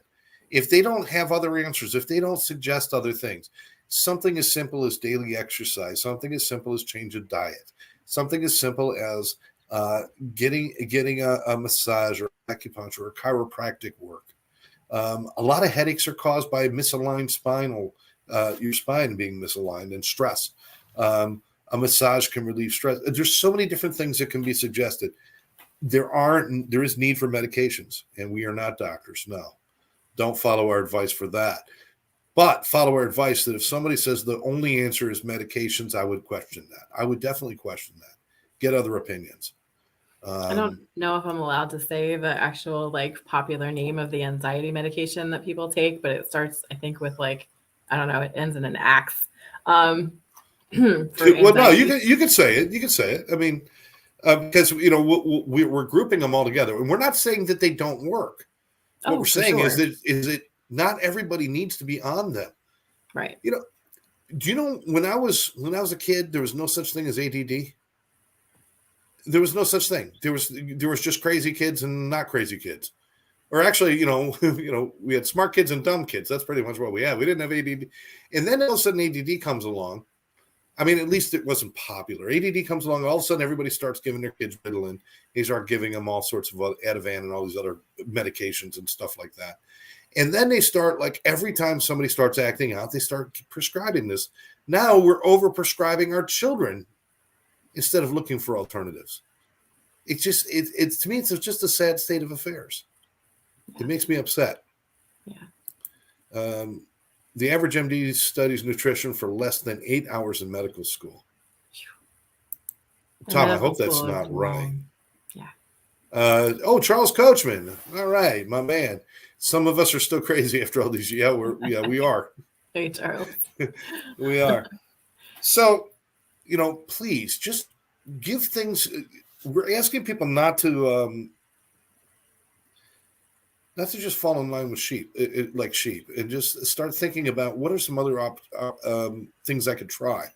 If they don't have other answers, if they don't suggest other things, something as simple as daily exercise, something as simple as change of diet, something as simple as getting a massage or acupuncture or chiropractic work. A lot of headaches are caused by misaligned your spine being misaligned and stress. A massage can relieve stress. There's so many different things that can be suggested. There is need for medications, and we are not doctors. No. Don't follow our advice for that. But follow our advice that if somebody says the only answer is medications, I would question that. I would definitely question that. Get other opinions. I don't know if I'm allowed to say the actual popular name of the anxiety medication that people take, but it starts, I think, with I don't know, it ends in an axe. Well, no, you can say it. You can say it. I mean, because we're grouping them all together, and we're not saying that they don't work. What we're saying is that not everybody needs to be on them. Right. Do you know when I was a kid, there was no such thing as ADD. There was no such thing. There was just crazy kids and not crazy kids. Or actually, we had smart kids and dumb kids. That's pretty much what we had. We didn't have ADD. And then all of a sudden ADD comes along. I mean, at least it wasn't popular. ADD comes along. All of a sudden, everybody starts giving their kids Ritalin. They start giving them all sorts of Ativan and all these other medications and stuff like that. And then they start, every time somebody starts acting out, they start prescribing this. Now we're over-prescribing our children instead of looking for alternatives. It's just, to me, it's just a sad state of affairs. Yeah. It makes me upset. Yeah. The average MD studies nutrition for less than 8 hours in medical school. Tom, I hope that's not right. Yeah. Charles Coachman. All right, my man. Some of us are still crazy after all these. Yeah, we are. Hey, Charles. We are. So, please just give things. We're asking people not to just fall in line with sheep, like sheep, and just start thinking about what are some other things I could try.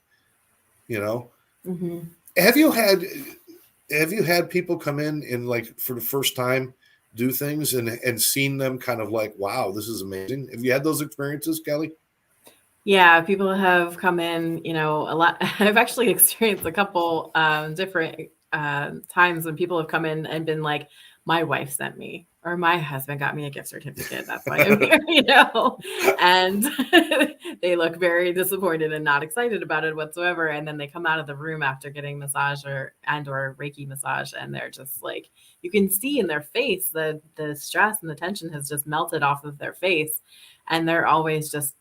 Mm-hmm. Have you had people come in and like for the first time do things and seen them kind of like, wow, this is amazing? Have you had those experiences, Kelli? Yeah, people have come in, a lot. I've actually experienced a couple different times when people have come in and been like, my wife sent me, or my husband got me a gift certificate. That's why I'm here, and they look very disappointed and not excited about it whatsoever. And then they come out of the room after getting massage or Reiki massage, and they're just like, you can see in their face the stress and the tension has just melted off of their face, and they're always just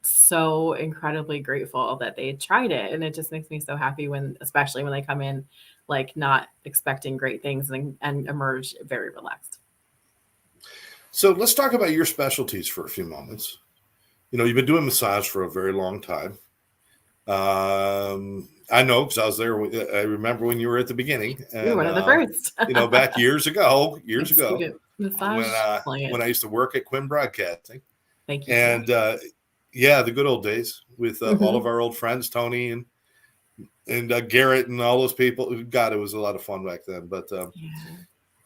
so incredibly grateful that they tried it. And it just makes me so happy especially when they come in like not expecting great things and emerge very relaxed. So let's talk about your specialties for a few moments. You've been doing massage for a very long time. I know because I was there. I remember when you were at the beginning. You were one of the first. Back years ago. Massage when I used to work at Quinn Broadcasting. Thank you. And the good old days with all of our old friends, Tony and Garrett and all those people. God, it was a lot of fun back then.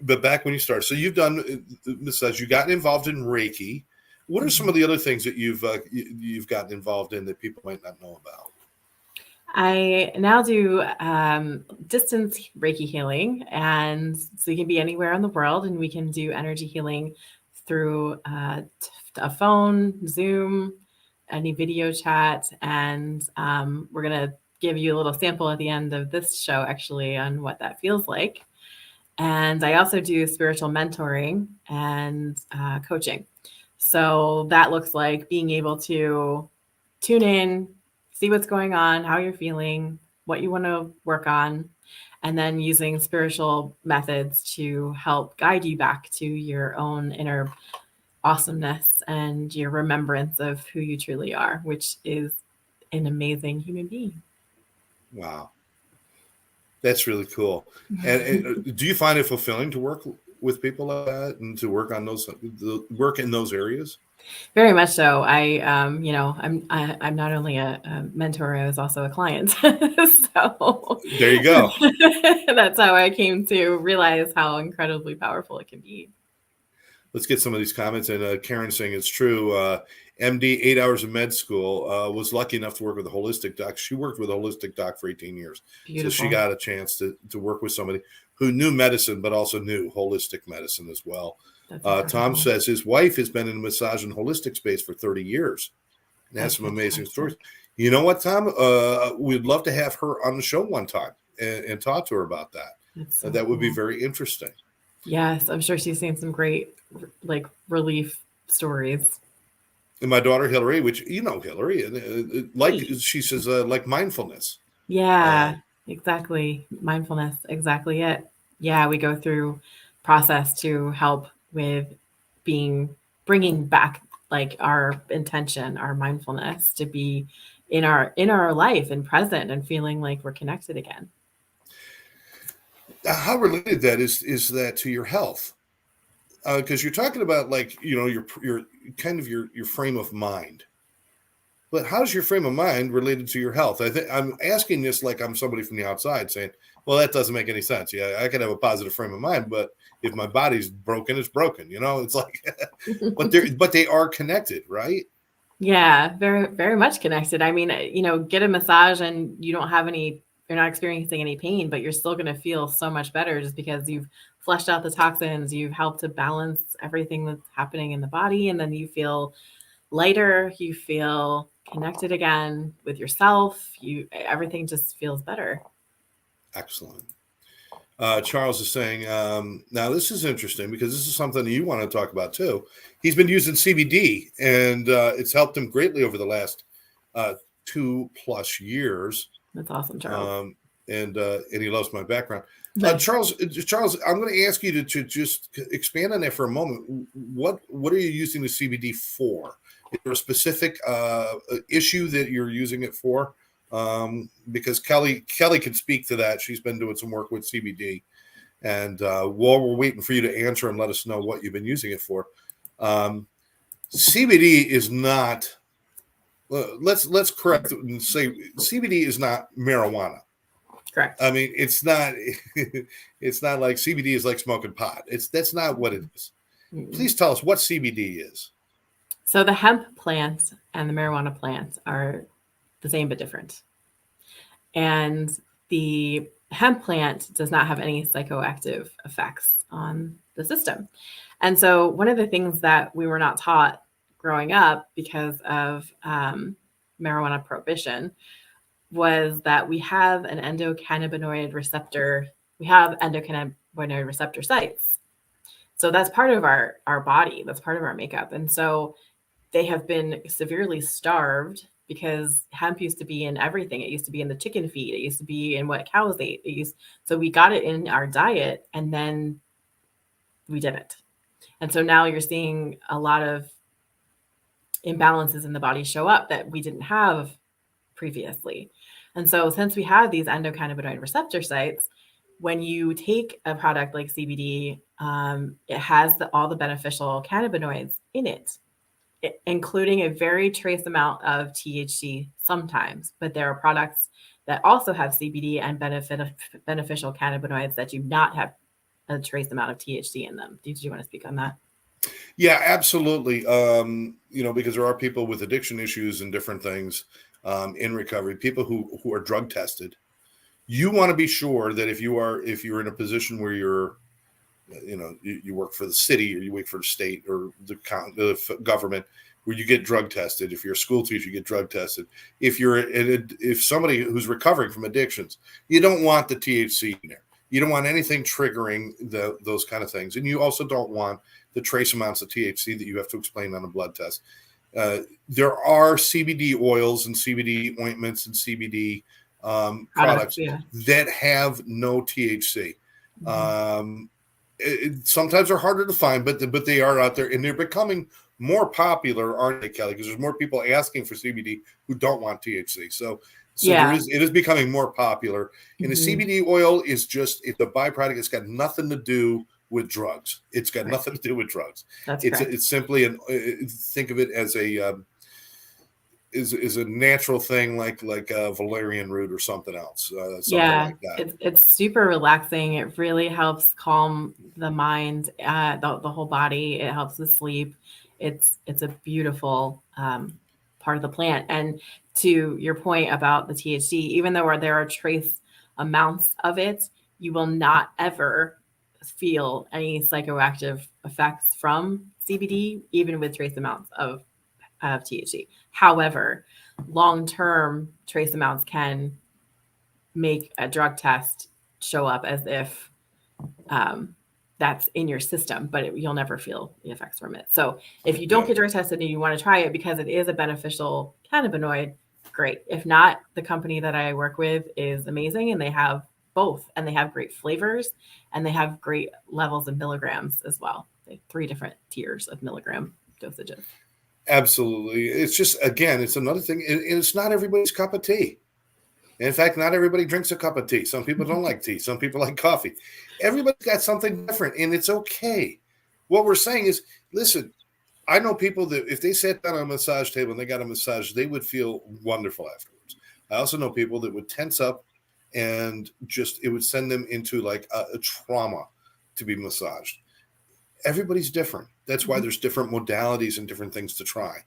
But back when you started, so you've done massage. You got involved in Reiki. What are some of the other things that you've gotten involved in that people might not know about? I now do distance Reiki healing, and so you can be anywhere in the world, and we can do energy healing through a phone, Zoom, any video chat, and we're gonna give you a little sample at the end of this show, actually, on what that feels like. And I also do spiritual mentoring and coaching. So that looks like being able to tune in, see what's going on, how you're feeling, what you want to work on, and then using spiritual methods to help guide you back to your own inner awesomeness and your remembrance of who you truly are, which is an amazing human being. Wow. That's really cool. And do you find it fulfilling to work with people like that and to work on work in those areas? Very much so. I'm not only a mentor, I was also a client. So there you go. That's how I came to realize how incredibly powerful it can be. Let's get some of these comments. And Karen saying it's true. MD, 8 hours of med school, was lucky enough to work with a holistic doc. She worked with a holistic doc for 18 years. Beautiful. So she got a chance to work with somebody who knew medicine, but also knew holistic medicine as well. Tom says his wife has been in the massage and holistic space for 30 years and has some amazing stories. You know what, Tom? We'd love to have her on the show one time and talk to her about that. That would be very interesting. Yes, I'm sure she's seen some great relief stories. And my daughter Hillary, which Hillary, she says like mindfulness. Yeah, exactly. Mindfulness, exactly it. Yeah, we go through process to help with bringing back like our intention, our mindfulness to be in our life and present and feeling like we're connected again. How related that is that to your health? Because you're talking about your kind of your frame of mind, but how's your frame of mind related to your health? I'm asking this like I'm somebody from the outside saying, well, that doesn't make any sense. Yeah, I can have a positive frame of mind, but if my body's broken, it's broken. It's like, but they are connected, right? Yeah, very, very much connected. I mean, get a massage and you're not experiencing any pain, but you're still going to feel so much better just because you've flushed out the toxins, you've helped to balance everything that's happening in the body. And then you feel lighter, you feel connected again with yourself. Everything just feels better. Excellent. Charles is saying, now this is interesting because this is something that you want to talk about too. He's been using CBD and it's helped him greatly over the last 2+ years. That's awesome, Charles. And he loves my background. Nice. Charles, I'm going to ask you to just expand on that for a moment. What are you using the CBD for? Is there a specific issue that you're using it for? Because Kelli can speak to that. She's been doing some work with CBD, and while we're waiting for you to answer and let us know what you've been using it for, CBD is not. Let's correct and say CBD is not marijuana. Correct. I mean, it's not. It's not like CBD is like smoking pot. That's not what it is. Please tell us what CBD is. So the hemp plant and the marijuana plant are the same but different. And the hemp plant does not have any psychoactive effects on the system. And so one of the things that we were not taught growing up because of marijuana prohibition was that we have an endocannabinoid receptor. We have endocannabinoid receptor sites. So that's part of our body. That's part of our makeup. And so they have been severely starved because hemp used to be in everything. It used to be in the chicken feed. It used to be in what cows ate. So we got it in our diet and then we didn't. And so now you're seeing a lot of imbalances in the body show up that we didn't have previously. And so since we have these endocannabinoid receptor sites, when you take a product like CBD, it has all the beneficial cannabinoids in it, including a very trace amount of THC sometimes. But there are products that also have CBD and beneficial cannabinoids that do not have a trace amount of THC in them. Did you want to speak on that? Yeah, absolutely. Because there are people with addiction issues and different things in recovery, people who are drug tested. You want to be sure that if you're in a position where you work for the city or you work for the state or the government where you get drug tested. If you're a school teacher, you get drug tested. If somebody who's recovering from addictions, you don't want the THC in there. You don't want anything triggering those kind of things. And you also don't want the trace amounts of THC that you have to explain on a blood test. There are CBD oils and CBD ointments and CBD products that have no THC. Sometimes they're harder to find, but they are out there, and they're becoming more popular, aren't they, Kelli? Because there's more people asking for CBD who don't want THC. So it is becoming more popular. And the CBD oil it's a byproduct. It's got nothing to do with drugs. It's got nothing to do with drugs. It's simply think of it as a natural thing like a valerian root or something else. Like that. It's super relaxing. It really helps calm the mind, the whole body. It helps with sleep. It's a beautiful part of the plant. And to your point about the THC, even though there are trace amounts of it, you will not ever feel any psychoactive effects from CBD, even with trace amounts of THC. However, long-term trace amounts can make a drug test show up as if that's in your system, but you'll never feel the effects from it. So if you don't get drug tested and you want to try it because it is a beneficial cannabinoid, great. If not, the company that I work with is amazing, and they have both, and they have great flavors, and they have great levels of milligrams as well. They have 3 different tiers of milligram dosages. Absolutely. It's just, again, it's another thing. And it's not everybody's cup of tea. In fact, not everybody drinks a cup of tea. Some people don't like tea. Some people like coffee. Everybody's got something different, and it's okay. What we're saying is, listen, I know people that if they sat down on a massage table and they got a massage, they would feel wonderful afterwards. I also know people that would tense up and it would send them into like a trauma to be massaged. Everybody's different. That's why there's different modalities and different things to try.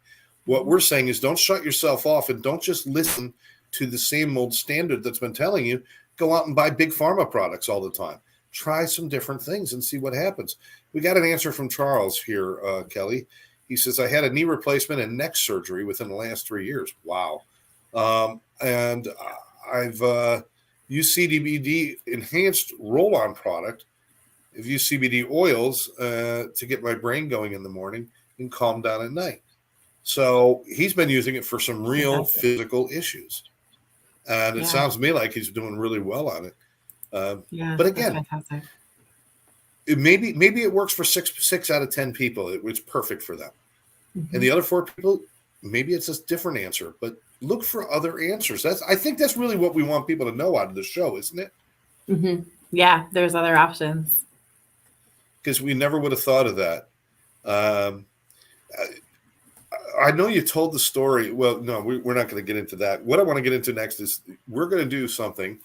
What we're saying is don't shut yourself off and don't just listen to the same old standard that's been telling you, go out and buy big pharma products all the time. Try some different things and see what happens. We got an answer from Charles here, Kelli. He says, I had a knee replacement and neck surgery within the last 3 years. Wow. And I've used CBD enhanced roll-on product. I've used CBD oils to get my brain going in the morning and calm down at night. So he's been using it for some real physical issues. And it sounds to me like he's doing really well on it. Yeah, But that's again, fantastic. maybe it works for six out of 10 people. It's perfect for them. And the other 4 people, maybe it's a different answer, but look for other answers. I think that's really what we want people to know out of the show, isn't it? Yeah, there's other options. Because we never would have thought of that. I know you told the story. Well, no, we're not going to get into that. What I want to get into next is we're going to do something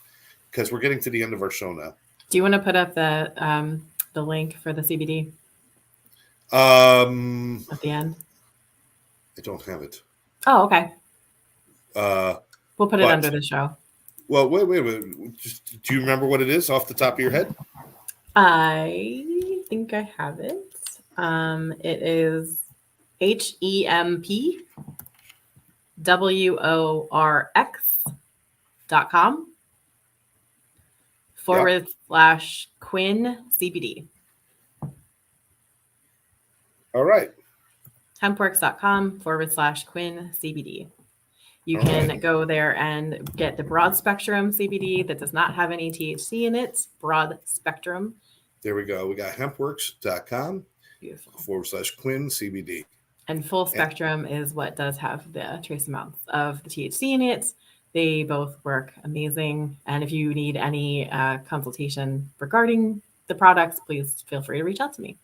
because we're getting to the end of our show now. Do you want to put up the link for the CBD at the end? I don't have it. Oh, okay. We'll put it under the show. Well, wait. Do you remember what it is off the top of your head? I think I have it. It is HEMPWORX.com/Quinn CBD. All right. Hempworks.com/Quinn CBD. You can go there and get the broad spectrum CBD that does not have any THC in it. Broad spectrum. There we go. We got hempworks.com Beautiful. /Quinn CBD. And full spectrum is what does have the trace amounts of the THC in it. They both work amazing. And if you need any consultation regarding the products, please feel free to reach out to me.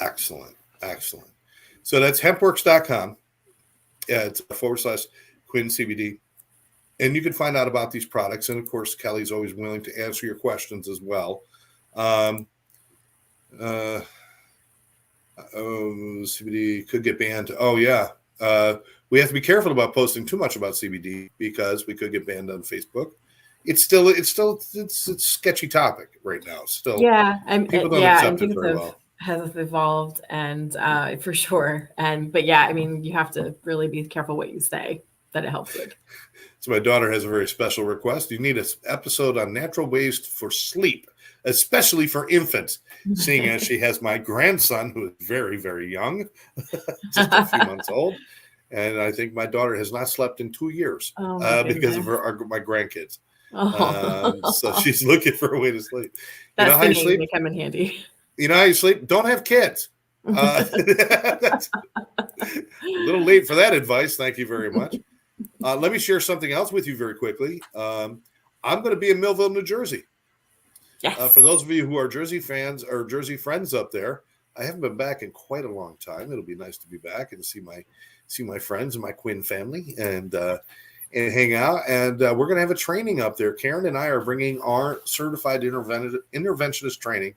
Excellent. So that's hempworks.com. It's /Quinn CBD. And you can find out about these products. And of course, Kelly's always willing to answer your questions as well. CBD could get banned. Oh, yeah. We have to be careful about posting too much about CBD because we could get banned on Facebook. It's a sketchy topic right now. Still, people don't accept it very well. Has evolved and for sure. But yeah, I mean, you have to really be careful what you say that it helps with. So my daughter has a very special request. You need an episode on natural ways for sleep, especially for infants, seeing as she has my grandson who is very, very young, just a few months old. And I think my daughter has not slept in 2 years because of my grandkids. So she's looking for a way to sleep. That's how you sleep? They come in handy. You know how you sleep? Don't have kids. That's a little late for that advice. Thank you very much. Let me share something else with you very quickly. I'm going to be in Millville, New Jersey. Yes. For those of you who are Jersey fans or Jersey friends up there, I haven't been back in quite a long time. It'll be nice to be back and see my friends and my Quinn family and hang out. And we're going to have a training up there. Karen and I are bringing our certified interventionist training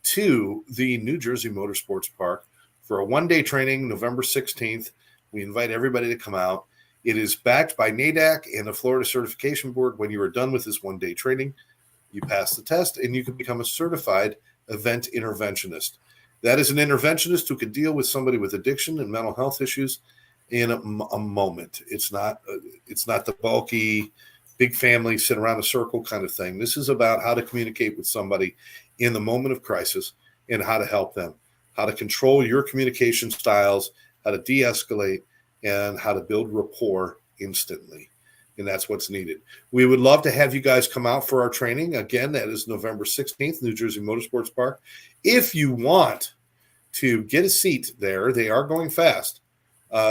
to the New Jersey Motorsports Park for a one-day training, November 16th. We invite everybody to come out. It is backed by NADAC and the Florida Certification Board. When you are done with this one-day training, you pass the test and you can become a certified event interventionist. That is an interventionist who can deal with somebody with addiction and mental health issues in a moment. It's not the bulky, big family sit around a circle kind of thing. This is about how to communicate with somebody in the moment of crisis and how to help them, how to control your communication styles, how to de-escalate, and how to build rapport instantly. And that's what's needed. We would love to have you guys come out for our training. Again, that is November 16th, New Jersey Motorsports Park. If you want to get a seat there, they are going fast.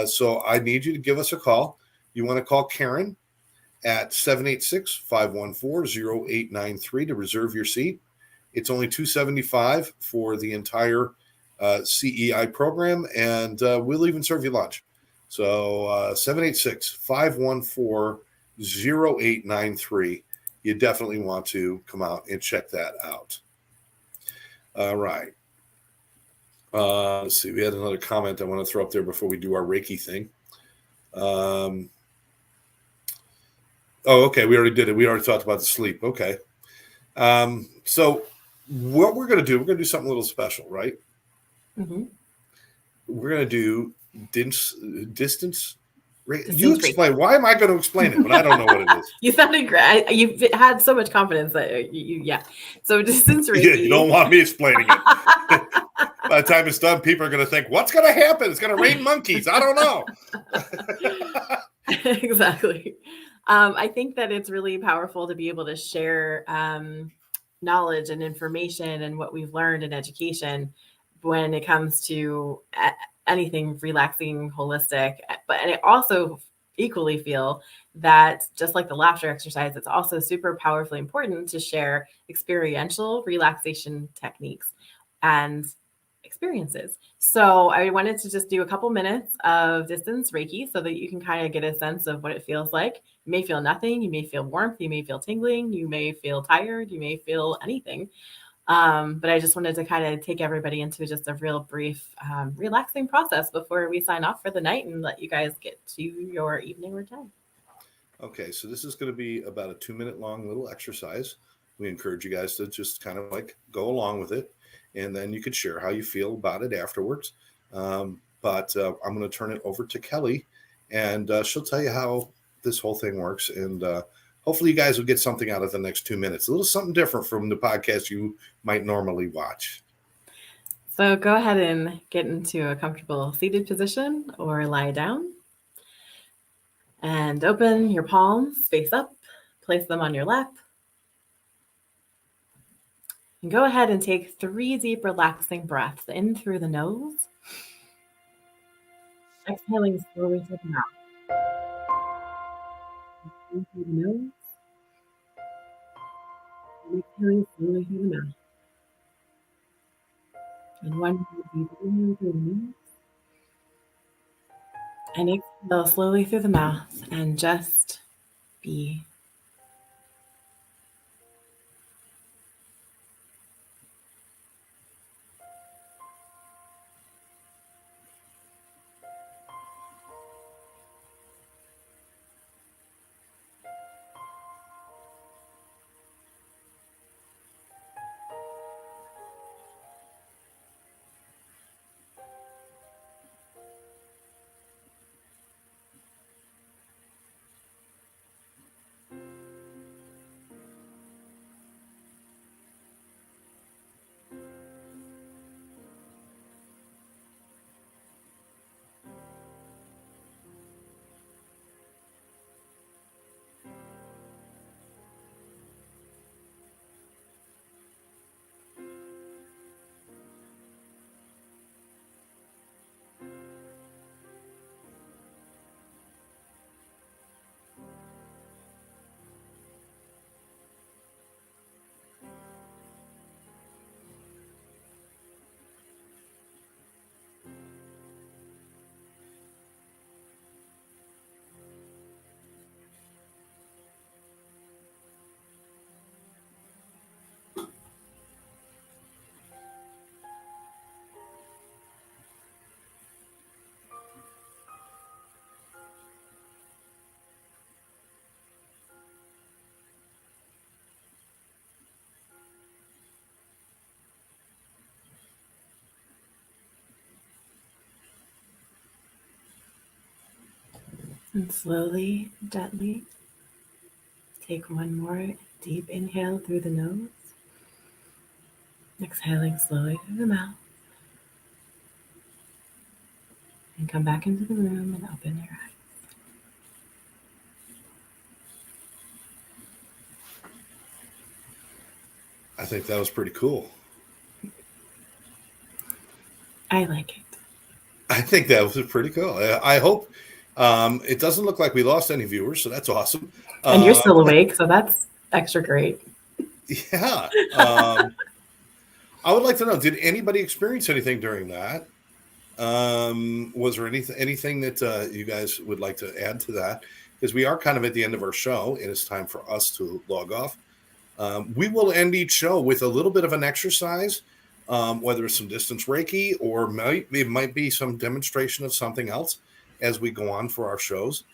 So I need you to give us a call. You want to call Karen at 786-514-0893 to reserve your seat. It's only $275 for the entire CEI program, and we'll even serve you lunch. So 786-514-0893. You definitely want to come out and check that out. All right. Let's see. We had another comment I want to throw up there before we do our Reiki thing. Okay. We already did it. We already talked about the sleep. Okay. So what we're going to do something a little special, right? Mm-hmm. We're going to do distance. You explain. Why am I going to explain it when I don't know what it is? You sounded great. You've had so much confidence that yeah. So distance Reiki. Yeah, you don't want me explaining it. By the time it's done, people are going to think, what's going to happen? It's going to rain monkeys. I don't know. Exactly. I think that it's really powerful to be able to share knowledge and information and what we've learned in education when it comes to anything relaxing, holistic. But and I also equally feel that just like the laughter exercise, it's also super powerfully important to share experiential relaxation techniques and experiences. So I wanted to just do a couple minutes of distance Reiki so that you can kind of get a sense of what it feels like. You may feel nothing, you may feel warmth, you may feel tingling, you may feel tired, you may feel anything. But I just wanted to kind of take everybody into just a real brief, relaxing process before we sign off for the night and let you guys get to your evening or day. Okay, so this is going to be about a 2-minute long little exercise. We encourage you guys to just kind of like go along with it, and then you could share how you feel about it afterwards. But I'm going to turn it over to Kelli, and she'll tell you how this whole thing works. And hopefully you guys will get something out of the next 2 minutes, a little something different from the podcast you might normally watch. So go ahead and get into a comfortable seated position or lie down. And open your palms face up, place them on your lap. And go ahead and take 3 deep, relaxing breaths in through the nose. Exhaling slowly through the mouth. In through the nose. And exhaling slowly through the mouth. And one more deep inhale through the nose. And exhale slowly through the mouth and just be. And slowly, gently, take one more deep inhale through the nose. Exhaling slowly through the mouth. And come back into the room and open your eyes. I think that was pretty cool. I like it. I think that was pretty cool. I hope it doesn't look like we lost any viewers, so that's awesome. And you're still awake, so that's extra great. Yeah. I would like to know, did anybody experience anything during that? Was there anything that you guys would like to add to that? Because we are kind of at the end of our show, and it's time for us to log off. We will end each show with a little bit of an exercise, whether it's some distance Reiki or it might be some demonstration of something else as we go on for our shows.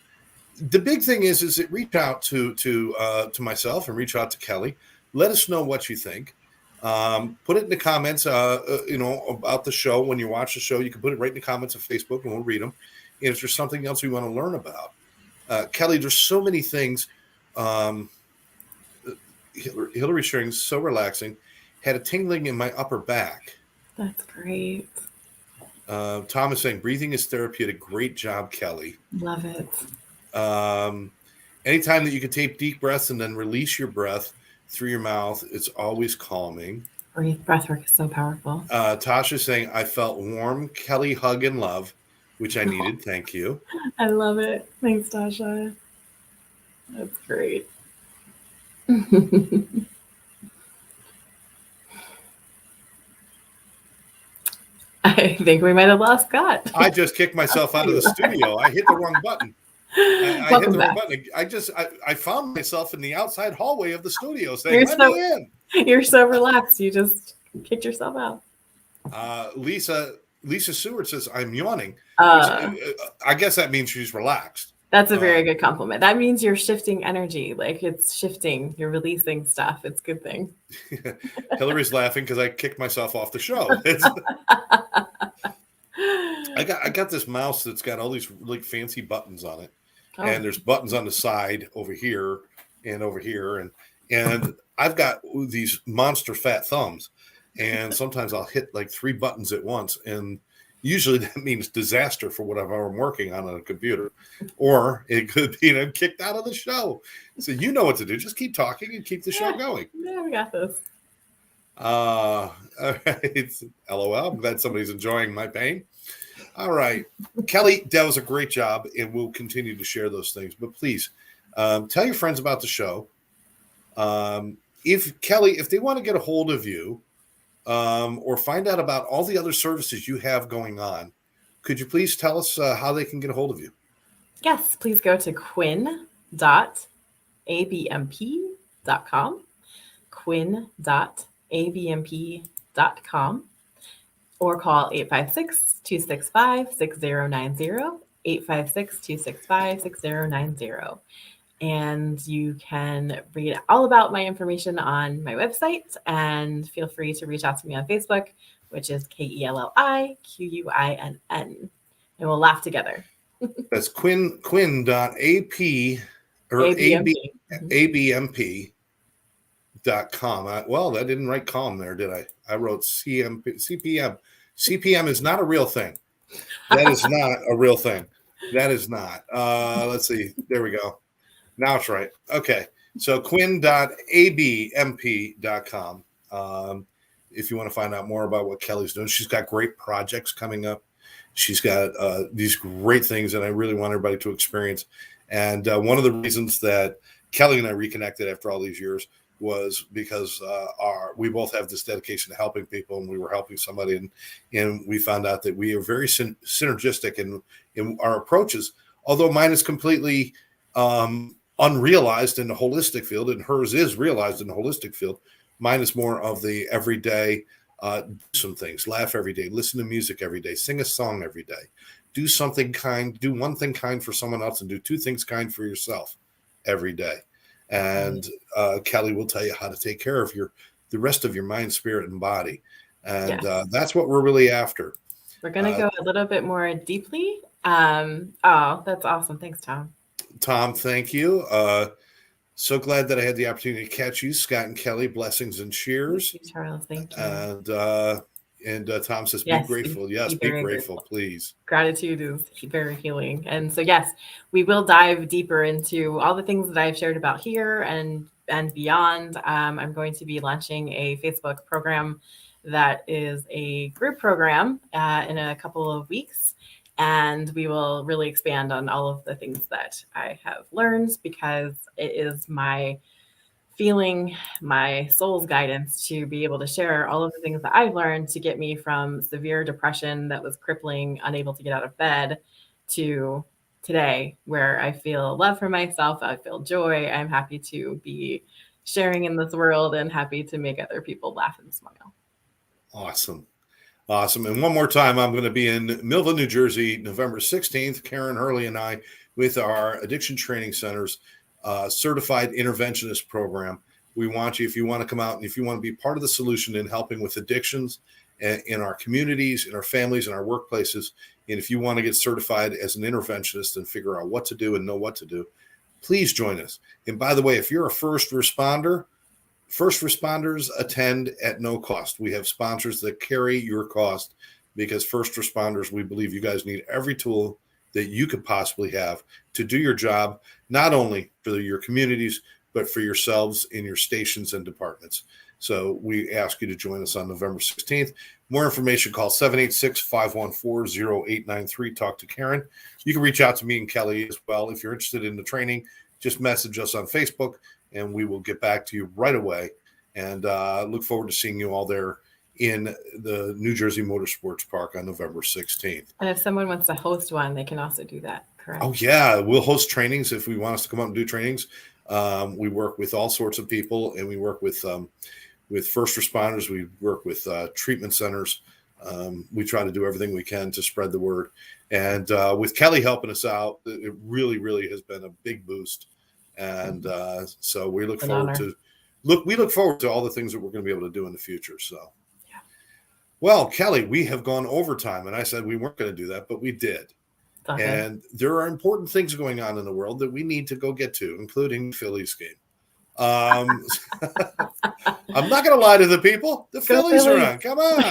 The big thing is it reach out to myself and reach out to Kelli. Let us know what you think. Put it in the comments, about the show. When you watch the show, you can put it right in the comments of Facebook and we'll read them. And if there's something else we want to learn about, Kelli, there's so many things. Hillary's sharing, so relaxing. Had a tingling in my upper back. That's great. Tom is saying breathing is therapeutic. Great job, Kelli. Love it. Anytime that you can take deep breaths and then release your breath through your mouth, it's always calming. Breath work is so powerful. Tasha's saying, I felt warm Kelli hug and love, which I needed. Thank you. I love it. Thanks, Tasha. That's great. I think we might have lost Scott. I just kicked myself out of the studio. I hit the wrong button. I hit the wrong button. I found myself in the outside hallway of the studio saying, let me in. You're so relaxed. You just kicked yourself out. Lisa Seward says, I'm yawning. I guess that means she's relaxed. That's a very good compliment. That means you're shifting energy. Like it's shifting. You're releasing stuff. It's a good thing. Hillary's laughing because I kicked myself off the show. I got this mouse that's got all these really fancy buttons on it. Oh. And there's buttons on the side over here and over here. And I've got these monster fat thumbs. And sometimes I'll hit like 3 buttons at once. And usually that means disaster for whatever I'm working on a computer. Or it could be I'm kicked out of the show. So you know what to do. Just keep talking and keep the show going. Yeah, we got this. All right. LOL. I'm glad somebody's enjoying my pain. All right. Kelli, that was a great job, and we'll continue to share those things. But please, tell your friends about the show. If they want to get a hold of you or find out about all the other services you have going on, could you please tell us how they can get a hold of you? Yes, please go to quinn.abmp.com, quinn.abmp.com, or call 856-265-6090, 856-265-6090. And you can read all about my information on my website, and feel free to reach out to me on Facebook, which is KELLIQUINN, and we'll laugh together. That's quinn.ap or abmp.com. Well, that didn't write calm there, did I? I wrote CPM. CPM is not a real thing. That is not a real thing. That is not. Let's see. There we go. Now it's right. Okay. So quinn.abmp.com. If you want to find out more about what Kelli's doing, she's got great projects coming up. She's got these great things that I really want everybody to experience. And one of the reasons that Kelli and I reconnected after all these years was because we both have this dedication to helping people, and we were helping somebody, and we found out that we are very synergistic in our approaches, although mine is completely unrealized in the holistic field, and hers is realized in the holistic field. Mine is more of the everyday, do some things, laugh every day, listen to music every day, sing a song every day, do something kind, do one thing kind for someone else, and do 2 things kind for yourself every day. And Kelli will tell you how to take care of the rest of your mind, spirit, and body. And that's what we're really after. We're going to go a little bit more deeply. Oh, that's awesome. Thanks, Tom. Tom, thank you. So glad that I had the opportunity to catch you, Scott and Kelli. Blessings and cheers. Thank you, Charles. Thank you. And Tom says, be grateful. Yes, be grateful, please. Gratitude is very healing. And so, yes, we will dive deeper into all the things that I've shared about here and beyond. I'm going to be launching a Facebook program that is a group program in a couple of weeks. And we will really expand on all of the things that I have learned, because it is my feeling, my soul's guidance to be able to share all of the things that I've learned to get me from severe depression that was crippling, unable to get out of bed, to today, where I feel love for myself, I feel joy, I'm happy to be sharing in this world, and happy to make other people laugh and smile. Awesome. And one more time, I'm going to be in Millville, New Jersey, November 16th, Karen Hurley and I, with our Addiction Training Center's Certified Interventionist Program. We want you, if you want to come out and if you want to be part of the solution in helping with addictions in our communities, in our families, in our workplaces, and if you want to get certified as an interventionist and figure out what to do and know what to do, please join us. And by the way, if you're a first responders attend at no cost. We have sponsors that carry your cost, because first responders, we believe you guys need every tool that you could possibly have to do your job, not only for your communities, but for yourselves in your stations and departments. So we ask you to join us on November 16th. More information, call 786-514-0893. Talk to Karen. You can reach out to me and Kelli as well. If you're interested in the training, just message us on Facebook, and we will get back to you right away. And look forward to seeing you all there in the New Jersey Motorsports Park on November 16th. And if someone wants to host one, they can also do that, correct? Oh, yeah. We'll host trainings if we want us to come out and do trainings. We work with all sorts of people, and we work with first responders. We work with treatment centers. We try to do everything we can to spread the word. And with Kelli helping us out, it really, really has been a big boost. And so we look forward to all the things that we're going to be able to do in the future. So, yeah. Well, Kelli, we have gone overtime, and I said we weren't going to do that, but we did. Okay. And there are important things going on in the world that we need to go get to, including the Phillies game. I'm not going to lie to the people. The Phillies are on. Come on.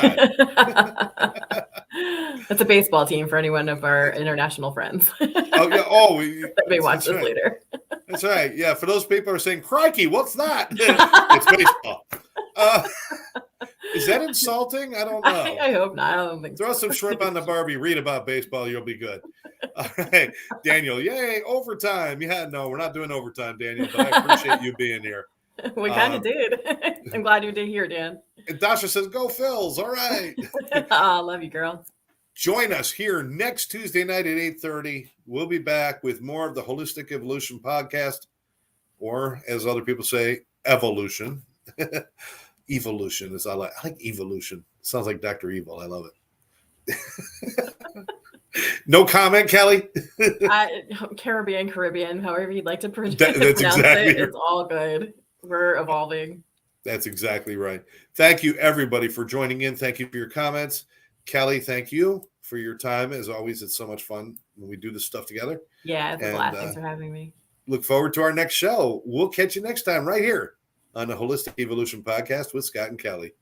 That's a baseball team for any one of our international friends. Oh, yeah. Oh, we may watch this later. That's right. Yeah. For those people who are saying, crikey, what's that? It's baseball. Is that insulting? I don't know. I hope not. I don't think Throw some shrimp on the Barbie. Read about baseball. You'll be good. All right. Daniel, yay, overtime. Yeah, no, we're not doing overtime, Daniel, but I appreciate you being here. We kind of did. I'm glad you did here, Dan. And Dasha says, go Phils. All right. Oh, love you, girl. Join us here next Tuesday night at 8:30. We'll be back with more of the Holistic Evolution podcast, or as other people say, evolution. Evolution is I like evolution. Sounds like Dr. Evil. I love it. No comment, Kelli. Caribbean, however you'd like to pronounce exactly it. It's all good. We're evolving. That's exactly right. Thank you, everybody, for joining in. Thank you for your comments. Kelli, thank you for your time. As always, it's so much fun when we do this stuff together. Yeah, it's a blast. Thanks for having me. Look forward to our next show. We'll catch you next time right here on the Holistic Evolution Podcast with Scott and Kelli.